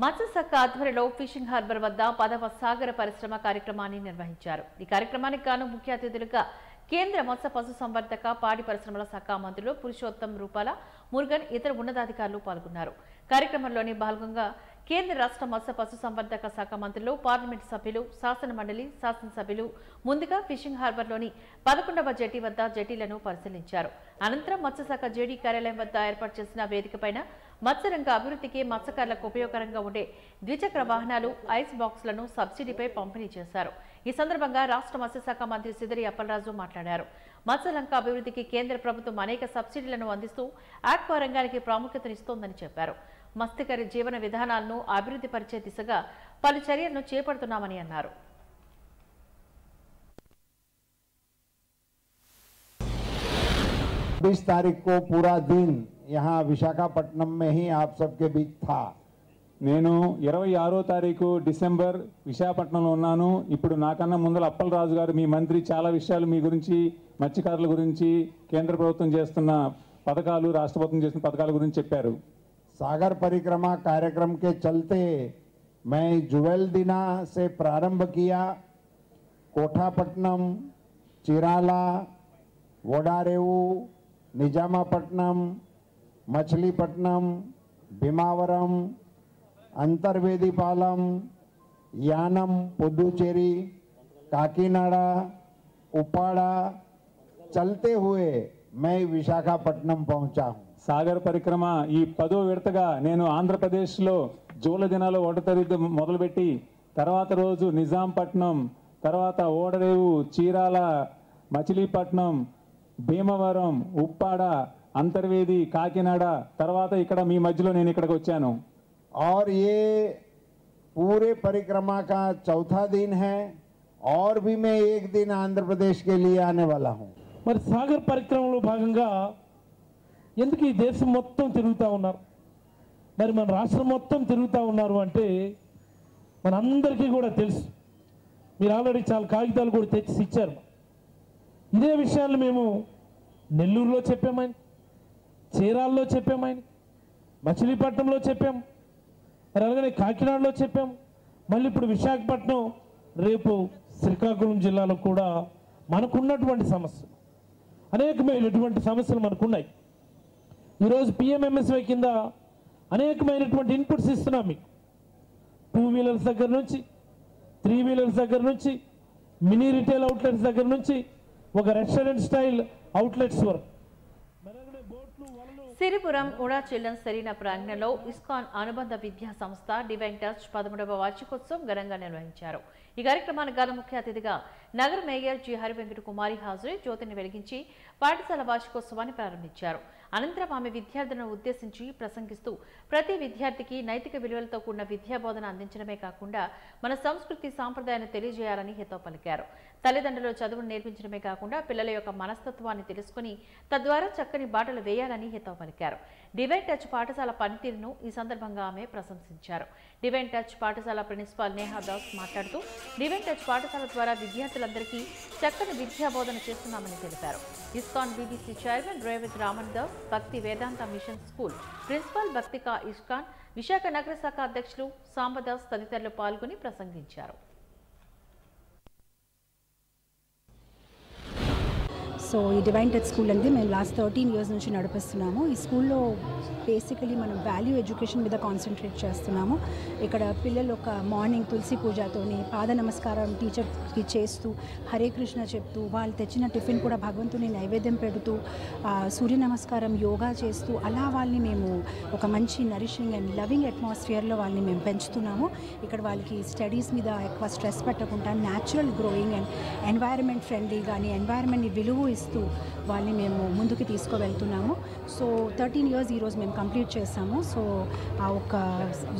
మత్స్యశాఖ ఆధ్వర్యంలో ఫిషింగ్ హార్బర్ వద్ద 10వ సాగర పరిశ్రమ కార్యక్రమాన్ని నిర్వహించారు. ఈ కార్యక్రమానికి గాను ముఖ్య అతిథులుగా కేంద్ర మత్స్య పశుసంవర్ధక పాడి పరిశ్రమల శాఖ మంత్రులు పురుషోత్తం రూపాల, మురుగన్, ఇతర ఉన్నతాధికారులు పాల్గొన్నారు. కార్యక్రమంలోని భాగంగా కేంద్ర రాష్ట్ర మత్స్య పశుసంవర్ధక శాఖ మంత్రులు, పార్లమెంటు సభ్యులు, శాసన మండలి, శాసనసభ్యులు ముందుగా ఫిషింగ్ హార్బర్లోని 11వ జెటీ వద్ద జెటీలను పరిశీలించారు. అనంతరం మత్స్యశాఖ జేడీ కార్యాలయం వద్ద ఏర్పాటు చేసిన వేదికపైన మత్స్యరంగ అభివృద్ధికి మత్స్యకారులకు ఉపయోగకరంగా ఉండే ద్విచక్ర వాహనాలు, ఐస్ బాక్సులను సబ్సిడీపై పంపిణీ చేశారు. ఈ సందర్భంగా రాష్ట్ర మత్స్యశాఖ మంత్రి సిదిరి అప్పలరాజు మాట్లాడారు. మత్స్యరంగ అభివృద్ధికి కేంద్ర ప్రభుత్వం అనేక సబ్సిడీలను అందిస్తూ ఆక్వా రంగానికి ప్రాముఖ్యతనిస్తోందని చెప్పారు. మత్స్యకారి జీవన విధానాలను అభివృద్ధి పరిచే దిశగా పలు చర్యలను చేపడుతున్నామని అన్నారు.
20 तारीख को पूरा दिन यहाँ विशाखापट्टनम में ही आप सबके बीच था.
నేను 26వ తారీఖు డిసెంబర్ విశాఖపట్నంలో ఉన్నాను. ఇప్పుడు నాకన్నా ముందర అప్పలరాజు గారు మీ మంత్రి చాలా విషయాలు మీ గురించి, మత్స్యకారుల గురించి, కేంద్ర ప్రభుత్వం చేస్తున్న పథకాలు, రాష్ట్ర ప్రభుత్వం చేస్తున్న పథకాల గురించి చెప్పారు.
सागर परिक्रमा कार्यक्रम के चलते मैं जुवेलदीना से प्रारंभ किया. कोठापट्टनम, चिराला, वोडारेऊ, निजामापट्टनम, मछलीपट्टनम, भीमावरम, अंतर्वेदीपालम, यानम, पुदुचेरी, काकीनाडा, उपाड़ा चलते हुए मैं विशाखापट्टनम पहुंचा हूं.
సాగర్ పరిక్రమ ఈ 10వ విడతగా నేను ఆంధ్రప్రదేశ్లో జూలై దినాల్లో 1వ తారీఖు మొదలుపెట్టి తర్వాత రోజు నిజాంపట్నం, తర్వాత ఓడరేవు, చీరాల, మచిలీపట్నం, భీమవరం, ఉప్పాడ, అంతర్వేది, కాకినాడ, తర్వాత ఇక్కడ మీ మధ్యలో నేను ఇక్కడికి వచ్చాను.
और ये पूरे परिक्रमा का चौथा दिन है और भी मैं एक दिन आंध्र प्रदेश के लिए आने वाला हूं.
మరి సాగర్ పరిక్రమలో భాగంగా ఎందుకు ఈ దేశం మొత్తం తిరుగుతూ ఉన్నారు, మరి మన రాష్ట్రం మొత్తం తిరుగుతూ ఉన్నారు అంటే మనందరికీ కూడా తెలుసు. మీరు ఆల్రెడీ చాలా కాగితాలు కూడా తెచ్చి ఇచ్చారు. ఇదే విషయాలు మేము నెల్లూరులో చెప్పామని, చీరాల్లో చెప్పామని, మచిలీపట్నంలో చెప్పాం, మరి అలాగే కాకినాడలో చెప్పాం, మళ్ళీ ఇప్పుడు విశాఖపట్నం, రేపు శ్రీకాకుళం జిల్లాలో కూడా మనకున్నటువంటి సమస్య అనేకమైనటువంటి సమస్యలు మనకున్నాయి. ఈరోజు పిఎంఎంఎస్వై కింద అనేకమైనటువంటి ఇన్పుట్స్ ఇస్తున్నాం మీకు. 2 వీలర్స్ దగ్గర నుంచి 3 వీలర్స్ దగ్గర నుంచి మినీ రిటైల్ అవుట్లెట్స్ దగ్గర నుంచి ఒక రెస్టారెంట్ స్టైల్ అవుట్లెట్స్ వరకు.
సిరిపురం ఉడా చిల్డ్రన్స్ సెరీనా ప్రాంగణంలో ఇస్కాన్ అనుబంధ విద్యా సంస్థ డివైన్ టచ్ 13వ వార్షికోత్సవం ఘనంగా నిర్వహించారు. ఈ కార్యక్రమానికి గల ముఖ్య అతిథిగా నగర మేయర్ జి హరివెంకట కుమారి హాజరై జ్యోతిని వెలిగించి పాఠశాల వార్షికోత్సవాన్ని ప్రారంభించారు. అనంతరం ఆమె విద్యార్థులను ఉద్దేశించి ప్రసంగిస్తూ ప్రతి విద్యార్థికి నైతిక విలువలతో కూడిన విద్యాబోధన అందించడమే కాకుండా మన సంస్కృతి సాంప్రదాయాన్ని తెలియజేయాలని హితవు పలికారు. తల్లిదండ్రులు చదువును నేర్పించడమే కాకుండా పిల్లల యొక్క మనస్తత్వాన్ని తెలుసుకుని తద్వారా చక్కని బాటలు వేయాలని హితవు పలికారు. డివైన్ టచ్ పాఠశాల పనితీరును ఈ సందర్భంగా ఆమె ప్రశంసించారు. డివైన్ టచ్ పాఠశాల ప్రిన్సిపాల్ నేహా దాస్ మాట్లాడుతూ డివైన్ టచ్ పాఠశాల ద్వారా విద్యార్థులందరికీ చక్కని విద్యాబోధన చేస్తున్నామని తెలిపారు. ISKCON BBC chairman Revat Raman Das, Bhakti Vedanta mission school principal భక్తికా ఇస్కాన్, విశాఖ నగర శాఖ అధ్యక్షులు సాంబదాస్ తదితరులు పాల్గొని ప్రసంగించారు.
సో ఈ డివైన్ టచ్ స్కూల్ అనేది మేము లాస్ట్ 13 ఇయర్స్ నుంచి నడిపిస్తున్నాము. ఈ స్కూల్లో బేసికలీ మనం వాల్యూ ఎడ్యుకేషన్ మీద కాన్సన్ట్రేట్ చేస్తున్నాము. ఇక్కడ పిల్లలు ఒక మార్నింగ్ తులసి పూజతోని పాద నమస్కారం టీచర్కి చేస్తూ హరే కృష్ణ చెప్తూ వాళ్ళు తెచ్చిన టిఫిన్ కూడా భగవంతుని నైవేద్యం పెడుతూ సూర్య నమస్కారం యోగా చేస్తూ అలా వాళ్ళని మేము ఒక మంచి నరిషింగ్ అండ్ లవింగ్ అట్మాస్ఫియర్లో వాళ్ళని మేము పెంచుతున్నాము. ఇక్కడ వాళ్ళకి స్టడీస్ మీద ఎక్కువ స్ట్రెస్ పెట్టకుండా natural growing and environment friendly కానీ ఎన్వైరన్మెంట్ని విలువ ఇస్తూ వాళ్ళని మేము ముందుకు తీసుకువెళ్తున్నాము. సో 13 ఇయర్స్ ఈరోజు మేము కంప్లీట్ చేస్తాము. సో ఆ ఒక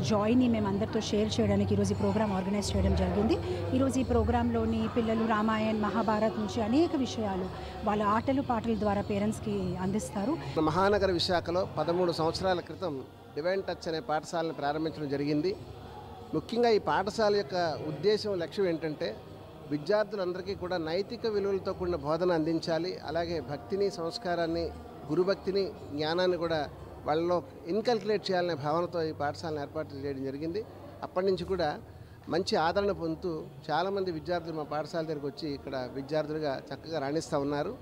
జాయ్ని మేము అందరితో షేర్ చేయడానికి ఈరోజు ఈ ప్రోగ్రామ్ ఆర్గనైజ్ చేయడం జరిగింది. ఈరోజు ఈ ప్రోగ్రాంలోని పిల్లలు రామాయణ్ మహాభారత్ నుంచి అనేక విషయాలు వాళ్ళ ఆటలు పాటల ద్వారా పేరెంట్స్కి అందిస్తారు.
మహానగర విశాఖలో 13 సంవత్సరాల క్రితం డివైన్ టచ్ అనే పాఠశాలను ప్రారంభించడం జరిగింది. ముఖ్యంగా ఈ పాఠశాల యొక్క ఉద్దేశం లక్ష్యం ఏంటంటే విద్యార్థులందరికీ కూడా నైతిక విలువలతో కూడిన బోధన అందించాలి. అలాగే భక్తిని, సంస్కారాన్ని, గురుభక్తిని, జ్ఞానాన్ని కూడా వాళ్ళలో ఇన్కల్కులేట్ చేయాలనే భావనతో ఈ పాఠశాలను ఏర్పాటు చేయడం జరిగింది. అప్పటి నుంచి కూడా మంచి ఆదరణ పొందుతూ చాలామంది విద్యార్థులు మా పాఠశాల దగ్గరికి వచ్చి ఇక్కడ విద్యార్థులుగా చక్కగా రాణిస్తూ ఉన్నారు.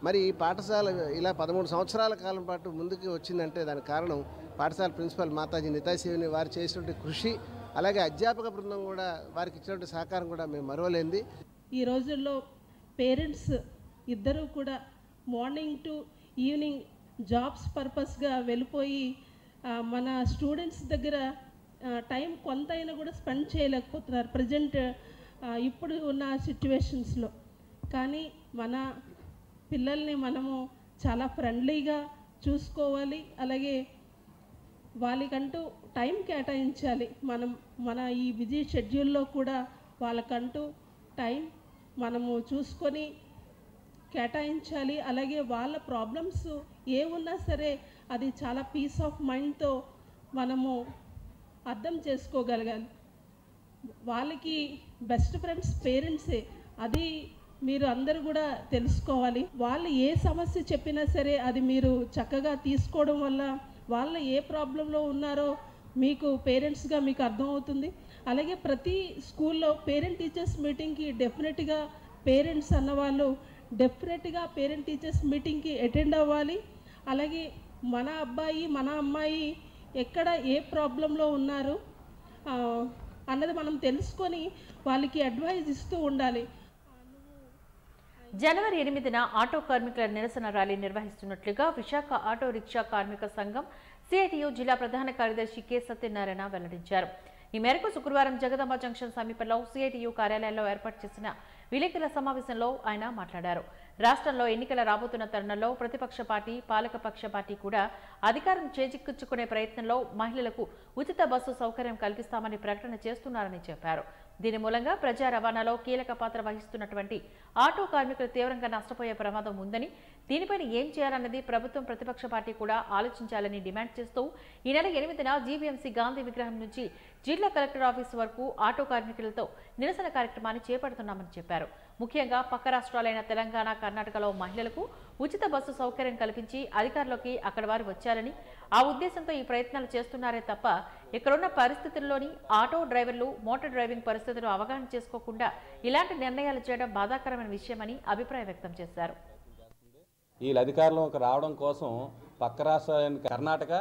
మరి ఈ పాఠశాల ఇలా 13 సంవత్సరాల కాలం పాటు ముందుకు వచ్చిందంటే దానికి కారణం పాఠశాల ప్రిన్సిపల్ మాతాజీ నితాశివిని వారు చేసినటువంటి కృషి, అలాగే అధ్యాపక బృందం కూడా వారికి ఇచ్చినటువంటి సహకారం కూడా మేము మరవలేంది.
ఈ రోజుల్లో పేరెంట్స్ ఇద్దరూ కూడా మార్నింగ్ టు ఈవినింగ్ జాబ్స్ పర్పస్గా వెళ్ళిపోయి మన స్టూడెంట్స్ దగ్గర టైం కొంతైనా కూడా స్పెండ్ చేయలేకపోతున్నారు ప్రజెంట్ ఇప్పుడు ఉన్న సిచ్యువేషన్స్లో. కానీ మన పిల్లల్ని మనము చాలా ఫ్రెండ్లీగా చూసుకోవాలి, అలాగే వాళ్ళకంటూ టైం కేటాయించాలి. మన ఈ బిజీ షెడ్యూల్లో కూడా వాళ్ళకంటూ టైం మనము చూసుకొని కేటాయించాలి. అలాగే వాళ్ళ ప్రాబ్లమ్స్ ఏమున్నా సరే అది చాలా పీస్ ఆఫ్ మైండ్తో మనము అర్థం చేసుకోగలగాలి. వాళ్ళకి బెస్ట్ ఫ్రెండ్స్ పేరెంట్సే, అది మీరు అందరూ కూడా తెలుసుకోవాలి. వాళ్ళు ఏ సమస్య చెప్పినా సరే అది మీరు చక్కగా తీసుకోవడం వల్ల వాళ్ళు ఏ ప్రాబ్లంలో ఉన్నారో మీకు పేరెంట్స్గా మీకు అర్థమవుతుంది. అలాగే ప్రతి స్కూల్లో పేరెంట్ టీచర్స్ మీటింగ్కి డెఫినెట్గా పేరెంట్స్ అన్నవాళ్ళు డెఫినెట్గా పేరెంట్ టీచర్స్ మీటింగ్కి అటెండ్ అవ్వాలి. అలాగే మన అబ్బాయి మన అమ్మాయి ఎక్కడ ఏ ప్రాబ్లంలో ఉన్నారు అన్నది మనం తెలుసుకొని వాళ్ళకి అడ్వైజ్ ఇస్తూ ఉండాలి.
జనవరి 8న ఆటో కార్మికుల నిరసన ర్యాలీ నిర్వహిస్తున్నట్లుగా విశాఖ ఆటో రిక్షా కార్మిక సంఘం సిఐటియు జిల్లా ప్రధాన కార్యదర్శి కె సత్యనారాయణ వెల్లడించారు. ఈ మేరకు శుక్రవారం జగదాంబ జంక్షన్ సమీపంలో సిఐటియు కార్యాలయంలో ఏర్పాటు చేసిన విలేకరుల సమావేశంలో ఆయన మాట్లాడారు. రాష్ట్రంలో ఎన్నికల రాబోతున్న తరుణంలో ప్రతిపక్ష పార్టీ, పాలకపక్ష పార్టీ కూడా అధికారం చేజిక్కించుకునే ప్రయత్నంలో మహిళలకు ఉచిత బస్సు సౌకర్యం కల్పిస్తామని ప్రకటన చేస్తున్నారని చెప్పారు. దీని మూలంగా ప్రజా రవాణాలో కీలక పాత్ర వహిస్తున్నటువంటి ఆటో కార్మికులు తీవ్రంగా నష్టపోయే ప్రమాదం ఉందని, దీనిపైన ఏం చేయాలన్నది ప్రభుత్వం, ప్రతిపక్ష పార్టీ కూడా ఆలోచించాలని డిమాండ్ చేస్తూ ఈ నెల 8న జీవీఎంసీ గాంధీ విగ్రహం నుంచి జిల్లా కలెక్టర్ ఆఫీసు వరకు ఆటో కార్మికులతో నిరసన కార్యక్రమాన్ని చేపడుతున్నామని చెప్పారు. ముఖ్యంగా పక్క రాష్ట్రాలైన తెలంగాణ, కర్ణాటకలో మహిళలకు ఉచిత బస్సు సౌకర్యం కల్పించి అధికారంలోకి అక్కడ వారు వచ్చారని, ఆ ఉద్దేశంతో ఈ ప్రయత్నాలు చేస్తున్నారే తప్ప ఇక్కడున్న పరిస్థితుల్లోని ఆటో డ్రైవర్లు మోటార్ డ్రైవింగ్ పరిస్థితులు అవగాహన చేసుకోకుండా ఇలాంటి నిర్ణయాలు చేయడం బాధాకరమైన విషయమని అభిప్రాయం వ్యక్తం చేశారు.
వీళ్ళు అధికారంలోకి రావడం కోసం పక్క రాష్ట్రాలైన కర్ణాటక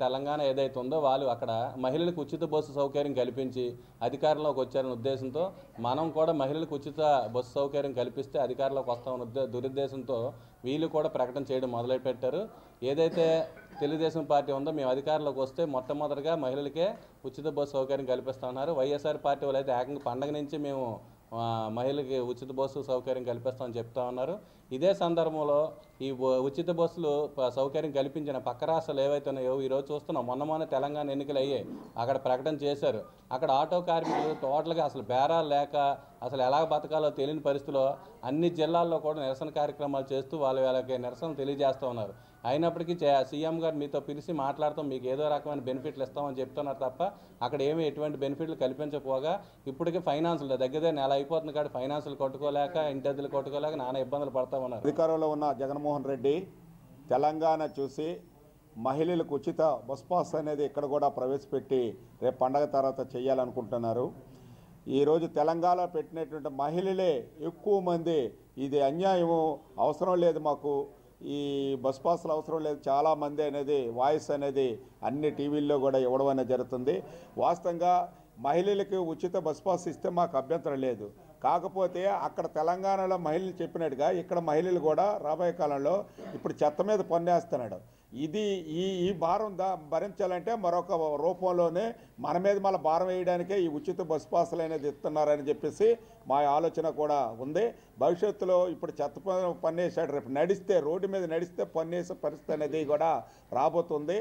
తెలంగాణ ఏదైతే ఉందో వాళ్ళు అక్కడ మహిళలకు ఉచిత బస్సు సౌకర్యం కల్పించి అధికారంలోకి వచ్చారనే ఉద్దేశంతో మనం కూడా మహిళలకు ఉచిత బస్సు సౌకర్యం కల్పిస్తే అధికారంలోకి వస్తామన్న దురుద్దేశంతో వీళ్ళు కూడా ప్రకటన చేయడం మొదలుపెట్టారు. ఏదైతే తెలుగుదేశం పార్టీ ఉందో మేము అధికారంలోకి వస్తే మొట్టమొదటిగా మహిళలకే ఉచిత బస్సు సౌకర్యం కల్పిస్తున్నారు. వైఎస్ఆర్ పార్టీ వాళ్ళు అయితే ఏకంగా పండగ నుంచి మేము మహిళలకి ఉచిత బస్సు సౌకర్యం కల్పిస్తామని చెప్తా ఉన్నారు. ఇదే సందర్భంలో ఈ ఉచిత బస్సులు సౌకర్యం కల్పించిన పక్క రాష్ట్రాలు ఏవైతే ఉన్నాయో ఈరోజు చూస్తున్నాం. మొన్న తెలంగాణ ఎన్నికలు అయ్యాయి, అక్కడ ప్రకటన చేశారు. అక్కడ ఆటో కార్మికులు టోటల్గా అసలు బేరాలు లేక అసలు ఎలా బతకాలో తెలియని పరిస్థితిలో అన్ని జిల్లాల్లో కూడా నిరసన కార్యక్రమాలు చేస్తూ వాళ్ళకి నిరసన తెలియజేస్తూ ఉన్నారు. అయినప్పటికీ సీఎం గారు మీతో పిలిచి మాట్లాడతాం, మీకు ఏదో రకమైన బెనిఫిట్లు ఇస్తామని చెప్తున్నారు తప్ప అక్కడ ఏమీ ఎటువంటి బెనిఫిట్లు కల్పించకపోగా ఇప్పటికీ ఫైనాన్షియల్ దగ్గర నెల అయిపోతుంది కాబట్టి ఫైనాన్షియల్ కొట్టుకోలేక ఇంటెద్దులు కొట్టుకోలేక నానా ఇబ్బందులు పడతా ఉన్నారు.
అధికారంలో ఉన్న జగన్మోహన్ రెడ్డి తెలంగాణ చూసి మహిళలకు ఉచిత బస్ పాస్ అనేది ఇక్కడ కూడా ప్రవేశపెట్టి రేపు పండగ తర్వాత చేయాలనుకుంటున్నారు. ఈరోజు తెలంగాణ పెట్టినటువంటి మహిళలే ఎక్కువ మంది ఇది అన్యాయము, అవసరం లేదు మాకు ఈ బస్ పాస్లు అవసరం లేదు చాలామంది అనేది వాయిస్ అనేది అన్ని టీవీల్లో కూడా ఇవ్వడం అనేది జరుగుతుంది. వాస్తవంగా మహిళలకు ఉచిత బస్ పాస్ ఇస్తే మాకు అభ్యంతరం లేదు. కాకపోతే అక్కడ తెలంగాణలో మహిళలు చెప్పినట్టుగా ఇక్కడ మహిళలు కూడా రాబోయే కాలంలో ఇప్పుడు చెత్త మీద పన్నేస్తున్నాడు. ఇది ఈ భారం భరించాలంటే మరొక రూపంలోనే మన మీద మళ్ళీ భారం వేయడానికే ఈ ఉచిత బస్ పాసులు అనేది ఇస్తున్నారని చెప్పేసి మా ఆలోచన కూడా ఉంది. భవిష్యత్తులో ఇప్పుడు చెత్త పన్నేసాడు, రేపు నడిస్తే రోడ్డు మీద నడిస్తే పన్నేసే పరిస్థితి అనేది కూడా రాబోతుంది.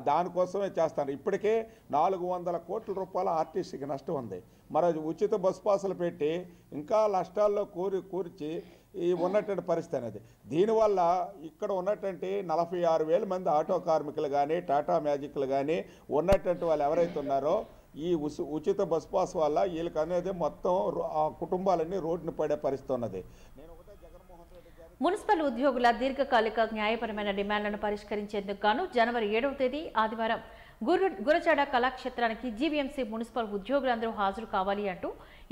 దానికోసమే చేస్తాను. ఇప్పటికే 400 కోట్ల రూపాయల ఆర్టీసీకి నష్టం ఉంది. మరి ఉచిత బస్ పాసులు పెట్టి ఇంకా నష్టాల్లో కూర్చి ఈ ఉన్నటువంటి పరిస్థితి అనేది. దీనివల్ల ఇక్కడ ఉన్నటువంటి 46,000 మంది ఆటో కార్మికులు కానీ టాటా మ్యాజిక్లు కానీ ఉన్నటువంటి వాళ్ళు ఎవరైతే ఉన్నారో ఈ ఉచిత బస్ పాస్ వల్ల వీళ్ళకి అనేది మొత్తం ఆ కుటుంబాలన్నీ రోడ్డును పడే పరిస్థితి ఉన్నది.
మున్సిపల్ ఉద్యోగుల దీర్ఘకాలిక న్యాయపరమైన డిమాండ్లను పరిష్కరించేందుకు గాను జనవరి 7వ తేదీ ఆదివారం గురజాడ కళాక్షేత్రానికి జీవీఎంసీ మున్సిపల్ ఉద్యోగులందరూ హాజరు కావాలి అంటూ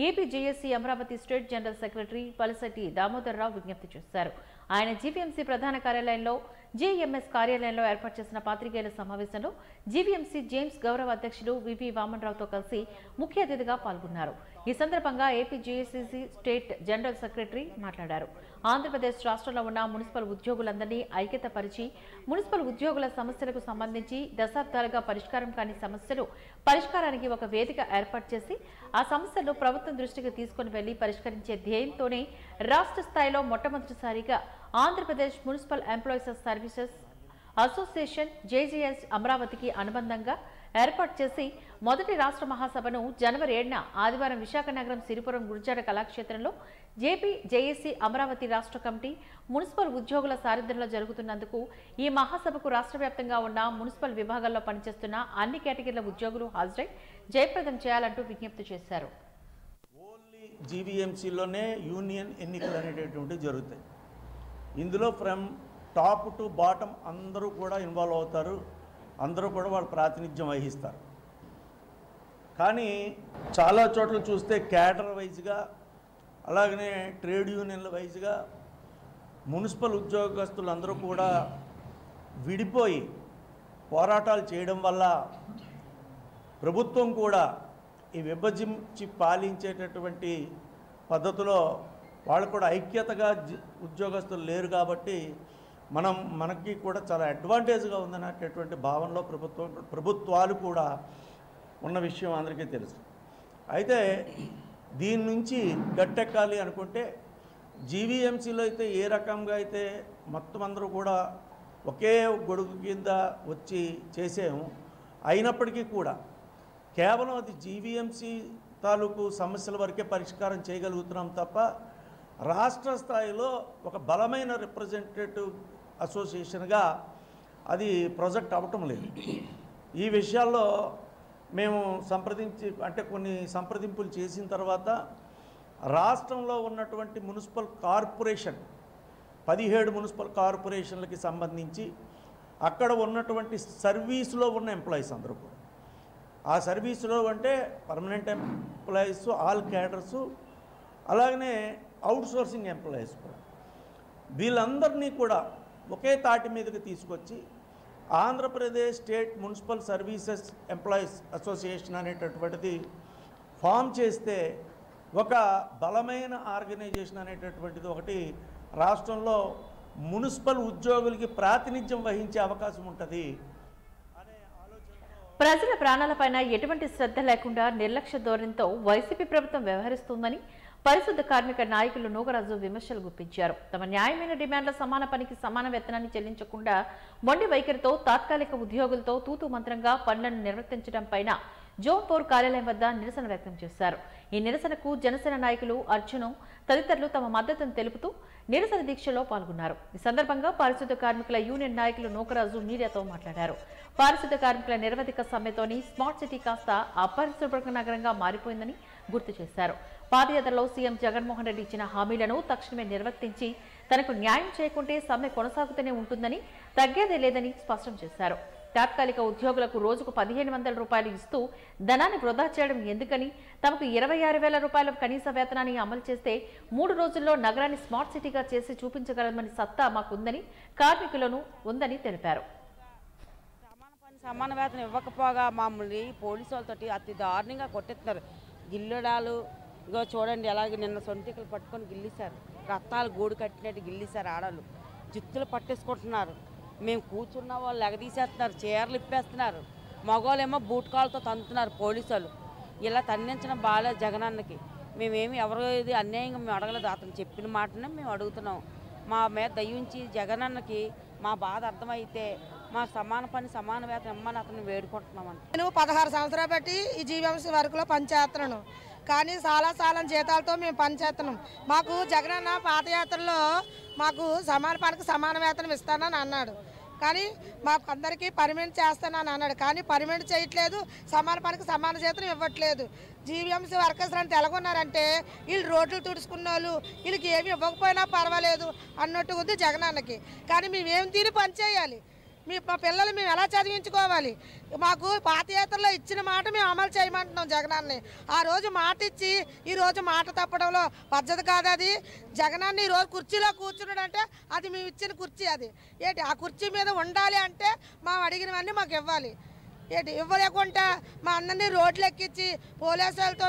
AP JAC Amaravati state general secretary Palasati Damodarrao విజ్ఞప్తి చేశారు. ఆయన జీవీఎంసీ ప్రధాన కార్యాలయంలో జేఎంఎస్ కార్యాలయంలో ఏర్పాటు చేసిన పాత్రికేయుల సమావేశంలో జీవీఎంసీ జేమ్స్ గౌరవ అధ్యక్షులు వివి వామన్రావుతో కలిసి ముఖ్య అతిథిగా పాల్గొన్నారు. ఈ సందర్భంగా AP JAC state general secretary మాట్లాడారు. ఆంధ్రప్రదేశ్ రాష్ట్రంలో ఉన్న మున్సిపల్ ఉద్యోగులందరినీ ఐక్యతపరిచి మున్సిపల్ ఉద్యోగుల సమస్యలకు సంబంధించి దశాబ్దాలుగా పరిష్కారం కాని సమస్యలు పరిష్కారానికి ఒక వేదిక ఏర్పాటు చేసి ఆ సమస్యలు ప్రభుత్వం దృష్టికి తీసుకుని వెళ్లి పరిష్కరించే ధ్యేయంతోనే రాష్ట్ర స్థాయిలో మొట్టమొదటిసారిగా Andhra Pradesh municipal employees services association JJS అమరావతికి అనుబంధంగా ఏర్పాటు చేసి మొదటి రాష్ట్ర మహాసభను జనవరి 7న ఆదివారం విశాఖ నగరం సిరిపురం గురజాడ కళాక్షేత్రంలో జేఏసీ అమరావతి రాష్ట్ర కమిటీ మున్సిపల్ ఉద్యోగుల సారథ్యంలో జరుగుతున్నందుకు ఈ మహాసభకు రాష్ట్ర వ్యాప్తంగా ఉన్న మున్సిపల్ విభాగాల్లో పనిచేస్తున్న అన్ని కేటగిరీల ఉద్యోగులు హాజరై జయప్రదం చేయాలంటూ విజ్ఞప్తి చేశారు.
జీవీఎంసీలోనే యూనియన్ ఎన్నికలు అనేటటువంటివి జరుగుతాయి. ఇందులో ఫ్రమ్ టాప్ టు బాటమ్ అందరూ కూడా ఇన్వాల్వ్ అవుతారు, అందరూ కూడా వాళ్ళు ప్రాతినిధ్యం వహిస్తారు. కానీ చాలా చోట్ల చూస్తే క్యాడర్ వైజ్గా అలాగనే ట్రేడ్ యూనియన్ల వైజ్గా మున్సిపల్ ఉద్యోగస్తులు అందరూ కూడా విడిపోయి పోరాటాలు చేయడం వల్ల ప్రభుత్వం కూడా ఈ విభజించి పాలించేటటువంటి పద్ధతిలో వాళ్ళు కూడా ఐక్యతగా ఉద్యోగస్తులు లేరు. కాబట్టి మనకి కూడా చాలా అడ్వాంటేజ్గా ఉందనేటటువంటి భావనలో ప్రభుత్వాలు కూడా ఉన్న విషయం అందరికీ తెలుసు. అయితే దీని నుంచి గట్టెక్కాలి అనుకుంటే జీవీఎంసీలో అయితే ఏ రకంగా అయితే మొత్తం అందరూ కూడా ఒకే గొడుగు కింద వచ్చి చేసాము, అయినప్పటికీ కూడా కేవలం అది జీవీఎంసీ తాలూకు సమస్యల వరకే పరిష్కారం చేయగలుగుతున్నాం తప్ప రాష్ట్ర స్థాయిలో ఒక బలమైన రిప్రజెంటేటివ్ అసోసియేషన్గా అది ప్రొజెక్ట్ అవ్వటం లేదు. ఈ విషయాల్లో మేము కొన్ని సంప్రదింపులు చేసిన తర్వాత రాష్ట్రంలో ఉన్నటువంటి మున్సిపల్ కార్పొరేషన్ 17 మున్సిపల్ కార్పొరేషన్లకి సంబంధించి అక్కడ ఉన్నటువంటి సర్వీస్లో ఉన్న ఎంప్లాయీస్ అందరూ కూడా ఆ సర్వీస్లో అంటే పర్మనెంట్ ఎంప్లాయీస్, ఆల్ క్యాడర్సు, అలాగనే అవుట్ సోర్సింగ్ ఎంప్లాయీస్ కూడా వీళ్ళందరినీ కూడా ఒకే తాటి మీదకి తీసుకొచ్చి Andhra Pradesh state municipal services employees association అనేటటువంటిది ఫామ్ చేస్తే ఒక బలమైన ఆర్గనైజేషన్ అనేటటువంటిది ఒకటి రాష్ట్రంలో మున్సిపల్ ఉద్యోగులకి ప్రాతినిధ్యం వహించే అవకాశం ఉంటుంది.
ప్రజల ప్రాణాలపైన ఎటువంటి శ్రద్ధ లేకుండా నిర్లక్ష్య ధోరణితో వైసీపీ ప్రభుత్వం వ్యవహరిస్తుందని పరిశుద్ధ కార్మిక నాయకులు నూగరాజు విమర్శలు గుప్పించారు. తమ న్యాయమైన డిమాండ్ల సమాన పనికి సమాన వేతనాన్ని చెల్లించకుండా మొండి వైఖరితో తాత్కాలిక ఉద్యోగులతో తూతూ మంత్రంగా పనులను నిర్వర్తించడం పైన జోన్ 4 కార్యాలయం వద్ద నిరసన వ్యక్తం చేశారు. ఈ నిరసనకు జనసేన నాయకులు అర్జును తదితరులు తమ మద్దతును తెలుపుతూ నిరసన దీక్షలో పాల్గొన్నారు. ఈ సందర్భంగా పారిశుద్ధ కార్మికుల యూనియన్ నాయకులు నూకరాజు మీడియాతో మాట్లాడారు. పారిశుద్ధ కార్మికుల నిరవధిక సమ్మెతోని స్మార్ట్ సిటీ కాస్త అపరిశుభ్ర నగరంగా మారిపోయిందని గుర్తు చేశారు. పాదయాత్రలో సీఎం జగన్మోహన్ రెడ్డి ఇచ్చిన హామీలను తక్షణమే నిర్వర్తించి తనకు న్యాయం చేయకుంటే సమ్మె కొనసాగుతూనే ఉంటుందని, తగ్గేదే లేదని స్పష్టం చేశారు. తాత్కాలిక ఉద్యోగులకు రోజుకు 1500 రూపాయలు ఇస్తూ ధనాన్ని వృధా చేయడం ఎందుకని, తమకు 26,000 రూపాయల కనీస వేతనాన్ని అమలు చేస్తే 3 రోజుల్లో నగరాన్ని స్మార్ట్ సిటీగా చేసి చూపించగలమని సత్తా మాకుందని, కార్మికులను ఉందని తెలిపారు.
సమాన వేతనం ఇవ్వకపోగా మమ్మల్ని పోలీసు వాళ్ళతోటి అతి దారుణంగా కొట్టేస్తున్నారు. గిల్లడాలు ఇగో చూడండి ఎలాగే నిన్న సొంటికలు పట్టుకొని గిల్లిశారు, రత్నాలు గూడు కట్టినట్టు గిల్లిశారు. ఆడలు జుత్తులు పట్టేసుకుంటున్నారు. మేము కూర్చున్న వాళ్ళు ఎగదీసేస్తున్నారు, చీరలు ఇప్పేస్తున్నారు. మగవాళ్ళేమో బూట్ కాళ్ళతో తంతున్నారు పోలీసు వాళ్ళు. ఇలా తన్నించడం బాగాలేదు జగనన్నకి. మేమేమి ఎవరు ఇది అన్యాయంగా మేము అడగలేదు, అతను చెప్పిన మాటనే మేము అడుగుతున్నాం. మా మీద దయించి జగనన్నకి మా బాధ అర్థమైతే మా సమాన పని సమాన వేతనం ఇమ్మని అతను వేడుకుంటున్నామండి.
నేను 16 సంవత్సరాలు బట్టి ఈ జీవీఎంసీ వర్క్లో పనిచేస్తున్నాను, కానీ చాలా జీతాలతో మేము పనిచేస్తున్నాం. మాకు జగనన్న పాదయాత్రలో మాకు సమాన పనికి సమాన వేతనం ఇస్తానని అన్నాడు, కానీ మాకు అందరికీ పర్మనెంట్ చేస్తానని అన్నాడు. కానీ పర్మనెంట్ చేయట్లేదు, సమాన పనికి సమాన జీతం ఇవ్వట్లేదు. జీవీఎంసీ వర్కర్స్ అంటే ఎలాగొన్నారంటే వీళ్ళు రోడ్లు తుడుచుకున్న వాళ్ళు, వీళ్ళకి ఏమి ఇవ్వకపోయినా పర్వాలేదు అన్నట్టు ఉంది జగనన్నకి. కానీ మేమేం తిని పని చేయాలి? మా పిల్లలు మేము ఎలా చదివించుకోవాలి? మాకు పాదయాత్రలో ఇచ్చిన మాట మేము అమలు చేయమంటున్నాం జగనాన్ని. ఆ రోజు మాట ఇచ్చి ఈ రోజు మాట తప్పడంలో పద్ధతి కాదు అది. జగనాన్ని ఈరోజు కుర్చీలో కూర్చున్నాడంటే అది మేము ఇచ్చిన కుర్చీ, అది ఏంటి ఆ కుర్చీ మీద ఉండాలి అంటే మా అడిగినవన్నీ మాకు ఇవ్వాలి. ఏంటి ఇవ్వలేకుండా మా అందరినీ రోడ్లు ఎక్కించి పోలీసులతో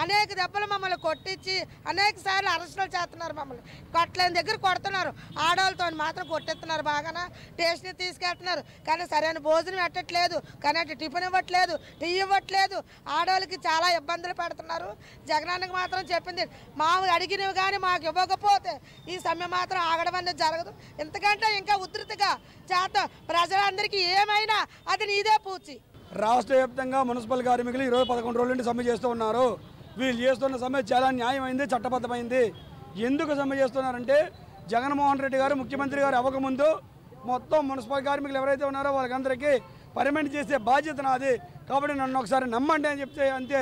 అనేక దెబ్బలు మమ్మల్ని కొట్టించి అనేక సార్లు అరెస్టులు చేస్తున్నారు. మమ్మల్ని కొట్టలేని దగ్గర కొడుతున్నారు, ఆడవాళ్ళతో మాత్రం కొట్టేస్తున్నారు. బాగా టేస్ట్ని తీసుకెళ్తున్నారు, కానీ సరైన భోజనం పెట్టట్లేదు, కానీ అటు టిఫిన్ ఇవ్వట్లేదు, టీ ఇవ్వట్లేదు. ఆడవాళ్ళకి చాలా ఇబ్బందులు పెడుతున్నారు. జగనన్నకి మాత్రం చెప్పింది మాకు అడిగినవి కానీ మాకు ఇవ్వకపోతే ఈ సమ్మె మాత్రం ఆగడం అనేది జరగదు. ఎందుకంటే ఇంకా ఉధృతిగా చేత ప్రజలందరికీ ఏమైనా అది నీదే పూచి.
రాష్ట్ర వ్యాప్తంగా మున్సిపల్ కార్మికులు ఈరోజు 11 రోజుల నుండి సమ్మె చేస్తూ ఉన్నారు. వీళ్ళు చేస్తున్న సమ్మె చాలా న్యాయమైంది, చట్టబద్ధమైంది. ఎందుకు సమ్మె చేస్తున్నారంటే జగన్మోహన్ రెడ్డి గారు ముఖ్యమంత్రి గారు అవ్వకముందు మొత్తం మున్సిపల్ కార్మికులు ఎవరైతే ఉన్నారో వాళ్ళకందరికీ పర్మనెంట్ చేసే బాధ్యత నాది, కాబట్టి నన్ను ఒకసారి నమ్మండి అని చెప్తే అంతే.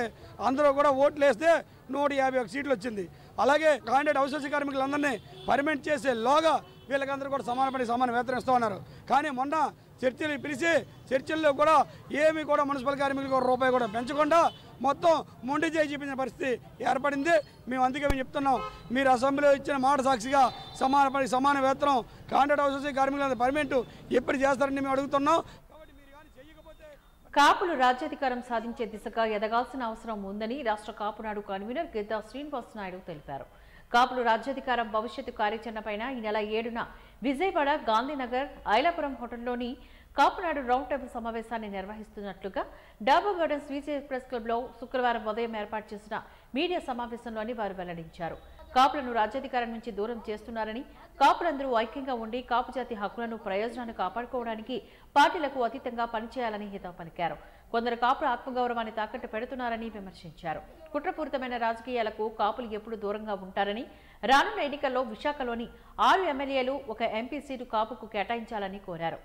అందరూ కూడా ఓట్లు వేస్తే 151 సీట్లు వచ్చింది. అలాగే కాంట్రాక్ట్ అవుట్సోర్సింగ్ కార్మికులందరినీ పర్మనెంట్ చేసే లోగా వీళ్ళకందరూ కూడా సమాన పని సమాన వేతనం ఇస్తూ ఉన్నారు. కానీ మొన్న చర్చలు పిలిచి చర్చల్లో కూడా ఏమి కూడా మున్సిపల్ కార్మికులకు రూపాయి కూడా పెంచకుండా మొత్తం మొండి చేయి చూపించిన పరిస్థితి ఏర్పడింది. మేము అందుకే మేము చెప్తున్నాం, మీరు అసెంబ్లీలో ఇచ్చిన మాట సాక్షిగా సమాన పని సమాన వేతనం కాంట్రాక్ట్ అవుట్సోర్సింగ్ కార్మికులందరూ పర్మనెంట్ ఎప్పుడు చేస్తారని మేము అడుగుతున్నాం.
కాపులు రాజ్యాధికారం సాధించే దిశగా ఎదగాల్సిన అవసరం ఉందని రాష్ట్ర కాపునాడు కన్వీనర్ గిద్దా శ్రీనివాస్ నాయుడు తెలిపారు. కాపులు రాజ్యాధికారం భవిష్యత్తు కార్యాచరణపైన ఈ నెల 7న విజయవాడ గాంధీనగర్ ఐలాపురం హోటల్లోని కాపునాడు రౌండ్ టేబుల్ సమావేశాన్ని నిర్వహిస్తున్నట్లుగా డాబా గార్డెన్స్ విజయ్ ప్రెస్ క్లబ్లో శుక్రవారం ఉదయం ఏర్పాటు చేసిన మీడియా సమావేశంలోని వారు వెల్లడించారు. కాపులను రాజ్యాధికారం నుంచి దూరం చేస్తున్నారని, కాపులందరూ ఐక్యంగా ఉండి కాపు జాతి హక్కులను ప్రయోజనాన్ని కాపాడుకోవడానికి పార్టీలకు అతీతంగా పనిచేయాలని హితవు పలికారు. కొందరు కాపుల ఆత్మగౌరవాన్ని తాకట్టు పెడుతున్నారని విమర్శించారు. కుట్రపూరితమైన రాజకీయాలకు కాపులు ఎప్పుడు దూరంగా ఉంటారని, రానున్న ఎన్నికల్లో విశాఖలోని 6 ఎమ్మెల్యేలు 1 ఎంపీ సీటు కాపుకు కేటాయించాలని కోరారు.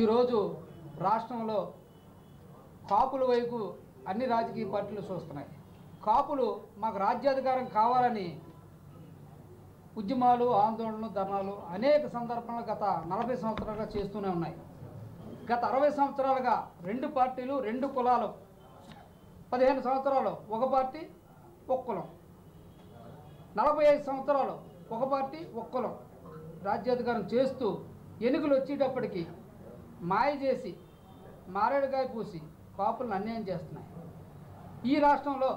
ఈరోజు రాష్ట్రంలో కాపుల వైపు అన్ని రాజకీయ పార్టీలు చూస్తున్నాయి. కాపులు మాకు రాజ్యాధికారం కావాలని ఉద్యమాలు, ఆందోళనలు, ధర్నాలు అనేక సందర్భాలు గత 40 సంవత్సరాలుగా చేస్తూనే ఉన్నాయి. గత 60 సంవత్సరాలుగా 2 పార్టీలు 2 కులాలు, 15 సంవత్సరాలు ఒక పార్టీ ఒక కులం, 45 సంవత్సరాలు ఒక పార్టీ ఒక కులం రాజ్యాధికారం చేస్తూ ఎన్నికలు వచ్చేటప్పటికి మాయ చేసి మారేడుకాయ పూసి కాపులను అన్యాయం చేస్తున్నాయి. ఈ రాష్ట్రంలో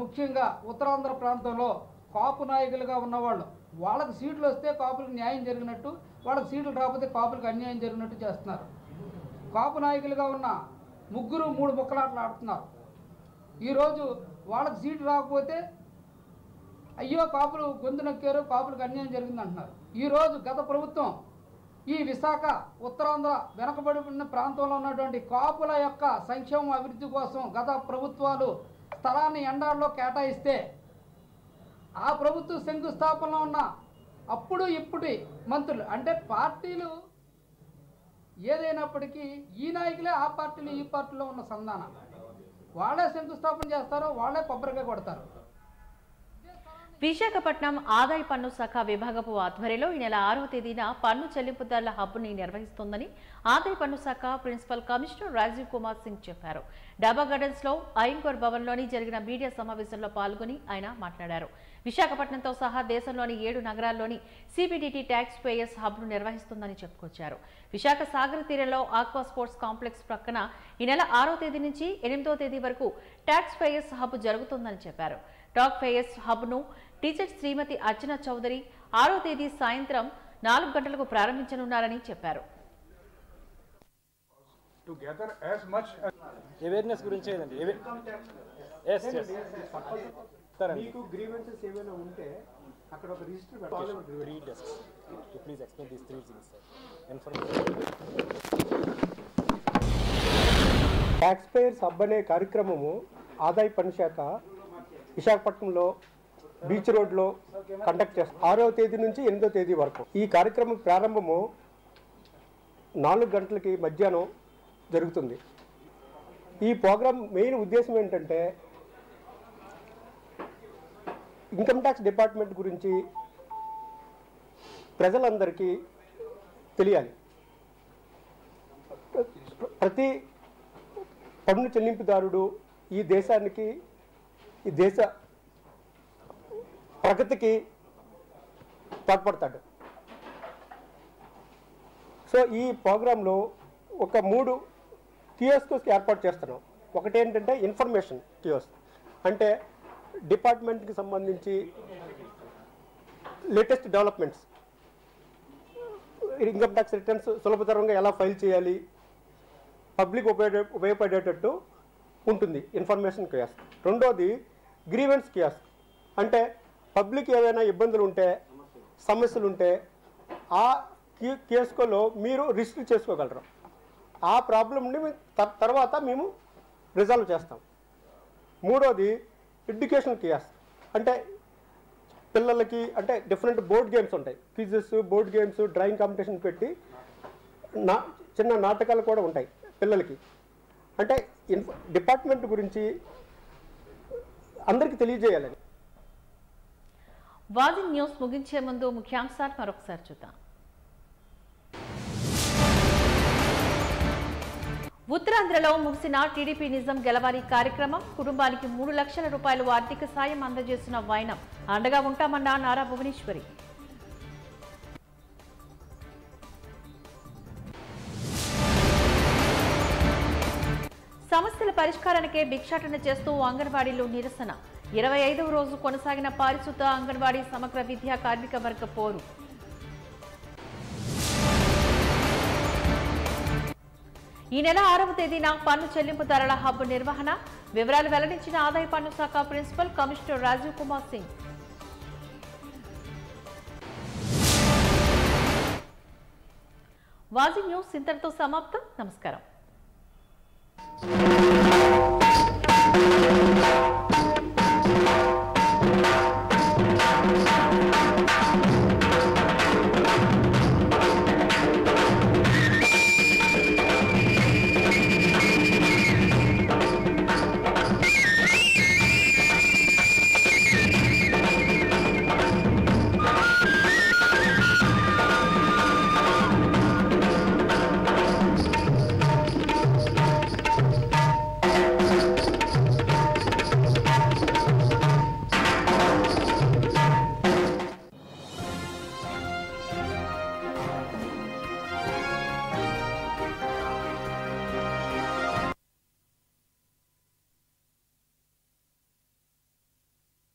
ముఖ్యంగా ఉత్తరాంధ్ర ప్రాంతంలో కాపు నాయకులుగా ఉన్నవాళ్ళు వాళ్ళకి సీట్లు వస్తే కాపులకు న్యాయం జరిగినట్టు, వాళ్ళకి సీట్లు రాకపోతే కాపులకు అన్యాయం జరిగినట్టు చేస్తున్నారు. కాపు నాయకులుగా ఉన్న 3 ముక్కలాటలు ఆడుతున్నారు. ఈరోజు వాళ్ళకి సీటు రాకపోతే అయ్యో కాపులు గొంతు నొక్కారు, కాపులకు అన్యాయం జరిగింది అంటున్నారు. ఈరోజు గత ప్రభుత్వం ఈ విశాఖ ఉత్తరాంధ్ర వెనకబడిన ప్రాంతంలో ఉన్నటువంటి కాపుల యొక్క సంక్షేమ అభివృద్ధి కోసం గత ప్రభుత్వాలు స్థలాన్ని ఎండాల్లో కేటాయిస్తే ఆ ప్రభుత్వ శంకుస్థాపనలో ఉన్న అప్పుడు ఇప్పటి మంత్రులు అంటే పార్టీలు ఏదైనప్పటికీ ఈ నాయకులే ఆ పార్టీలు ఈ పార్టీలో ఉన్న సంధానం, వాళ్ళే శంకుస్థాపన చేస్తారు, వాళ్ళే కొబ్బరికాయ కొడతారు.
విశాఖపట్నం ఆదాయ పన్ను శాఖ విభాగపు ఆధ్వర్యంలో ఈ నెల 6వ తేదీన పన్ను చెల్లింపుదారుల హబ్ను నిర్వహిస్తోందని ఆదాయ పన్ను శాఖ ప్రిన్సిపల్ కమిషనర్ రాజీవ్ కుమార్ సింగ్ చెప్పారు. డాబా గార్డెన్స్ లో అయింకోర్ భవన్లోని జరిగిన మీడియా సమావేశంలో పాల్గొని ఆయన మాట్లాడారు. విశాఖపట్నంతో సహా దేశంలోని 7 నగరాల్లోని సిబిడిటి ట్యాక్స్ పేయర్స్ హబ్ను నిర్వహిస్తుందని చెప్పుకొచ్చారు. విశాఖ సాగర్ తీరంలో ఆక్వా స్పోర్ట్స్ కాంప్లెక్స్ ప్రక్కన ఈ నెల 6వ తేదీ నుంచి 8వ తేదీ వరకు ట్యాక్స్ పేయర్స్ హబ్ జరుగుతుందని చెప్పారు. టాక్ పేయర్స్ హబ్ను టీచర్ శ్రీమతి అర్చన చౌదరి 6వ తేదీ సాయంత్రం 4 గంటలకు ప్రారంభించనున్నారని చెప్పారు.
అవేర్నెస్ గురించి
మీకు గ్రీవెన్సెస్ ఏమైనా ఉంటే అక్కడ ఒక రిజిస్టర్ పెట్టాలి.
Please explain these 3 things
tax payers hub అనే కార్యక్రమము ఆదాయ పన్ను శాఖ విశాఖపట్నంలో బీచ్ రోడ్లో కండక్ట్ చేస్తాం. 6వ తేదీ నుంచి 8వ తేదీ వరకు ఈ కార్యక్రమం ప్రారంభము 4 గంటలకి మధ్యాహ్నం జరుగుతుంది. ఈ ప్రోగ్రాం మెయిన్ ఉద్దేశం ఏంటంటే ఇన్కమ్ ట్యాక్స్ డిపార్ట్మెంట్ గురించి ప్రజలందరికీ తెలియాలి. ప్రతి పన్ను చెల్లింపుదారుడు ఈ దేశానికి, ఈ దేశ ప్రగతికి తోడ్పడతాడు. సో ఈ ప్రోగ్రాంలో ఒక 3 కియోస్క్స్ ఏర్పాటు చేస్తున్నాం. ఒకటి ఏంటంటే ఇన్ఫర్మేషన్ కియోస్క్, అంటే డిపార్ట్మెంట్కి సంబంధించి latest developments, income tax returns సులభతరంగా ఎలా ఫైల్ చేయాలి, పబ్లిక్ ఉపయోగపడేటట్టు ఉంటుంది ఇన్ఫర్మేషన్ కియోస్క్. రెండోది గ్రీవెన్స్ కియోస్క్, అంటే పబ్లిక్ ఏవైనా ఇబ్బందులు ఉంటే, సమస్యలు ఉంటే ఆ కియోస్క్లో మీరు రిజిస్టర్ చేసుకోగలరు. ఆ ప్రాబ్లమ్ని తర్వాత మేము రిజాల్వ్ చేస్తాం. మూడోది ఎడ్యుకేషన్ కియోస్క్, అంటే పిల్లలకి అంటే డిఫరెంట్ బోర్డ్ గేమ్స్ ఉంటాయి, quizzes, board games, drawing competition పెట్టి చిన్న నాటకాలు కూడా ఉంటాయి పిల్లలకి. అంటే డిపార్ట్మెంట్ గురించి అందరికీ తెలియజేయాలని.
వాజింగ్ న్యూస్ ముగించే ముందు ముఖ్యాంశాలు మరొకసారి చూద్దాం. ఉత్తరాంధ్రలో ముగిసిన టీడీపీ నిజం గెలవాలి కార్యక్రమం. కుటుంబానికి 3 లక్షల రూపాయలు ఆర్థిక సాయం అందజేసిన వైనం. అండగా ఉంటామన్న నారా భువనేశ్వరి. సమస్యల పరిష్కారానికే భిక్షాటన చేస్తూ అంగన్వాడీలో నిరసన. 25వ రోజు కొనసాగిన పారిశుద్ధ అంగన్వాడీ సమగ్ర విద్యా కార్మిక వర్గ పోరు. ఈ నెల 6వ తేదీన పన్ను చెల్లింపుదారుల హబ్ నిర్వహణ. వివరాలు వెల్లడించిన ఆదాయ పన్ను శాఖ principal commissioner Rajiv Kumar Singh. Vaaji news ఇంతటితో సమాప్తం. నమస్కారం.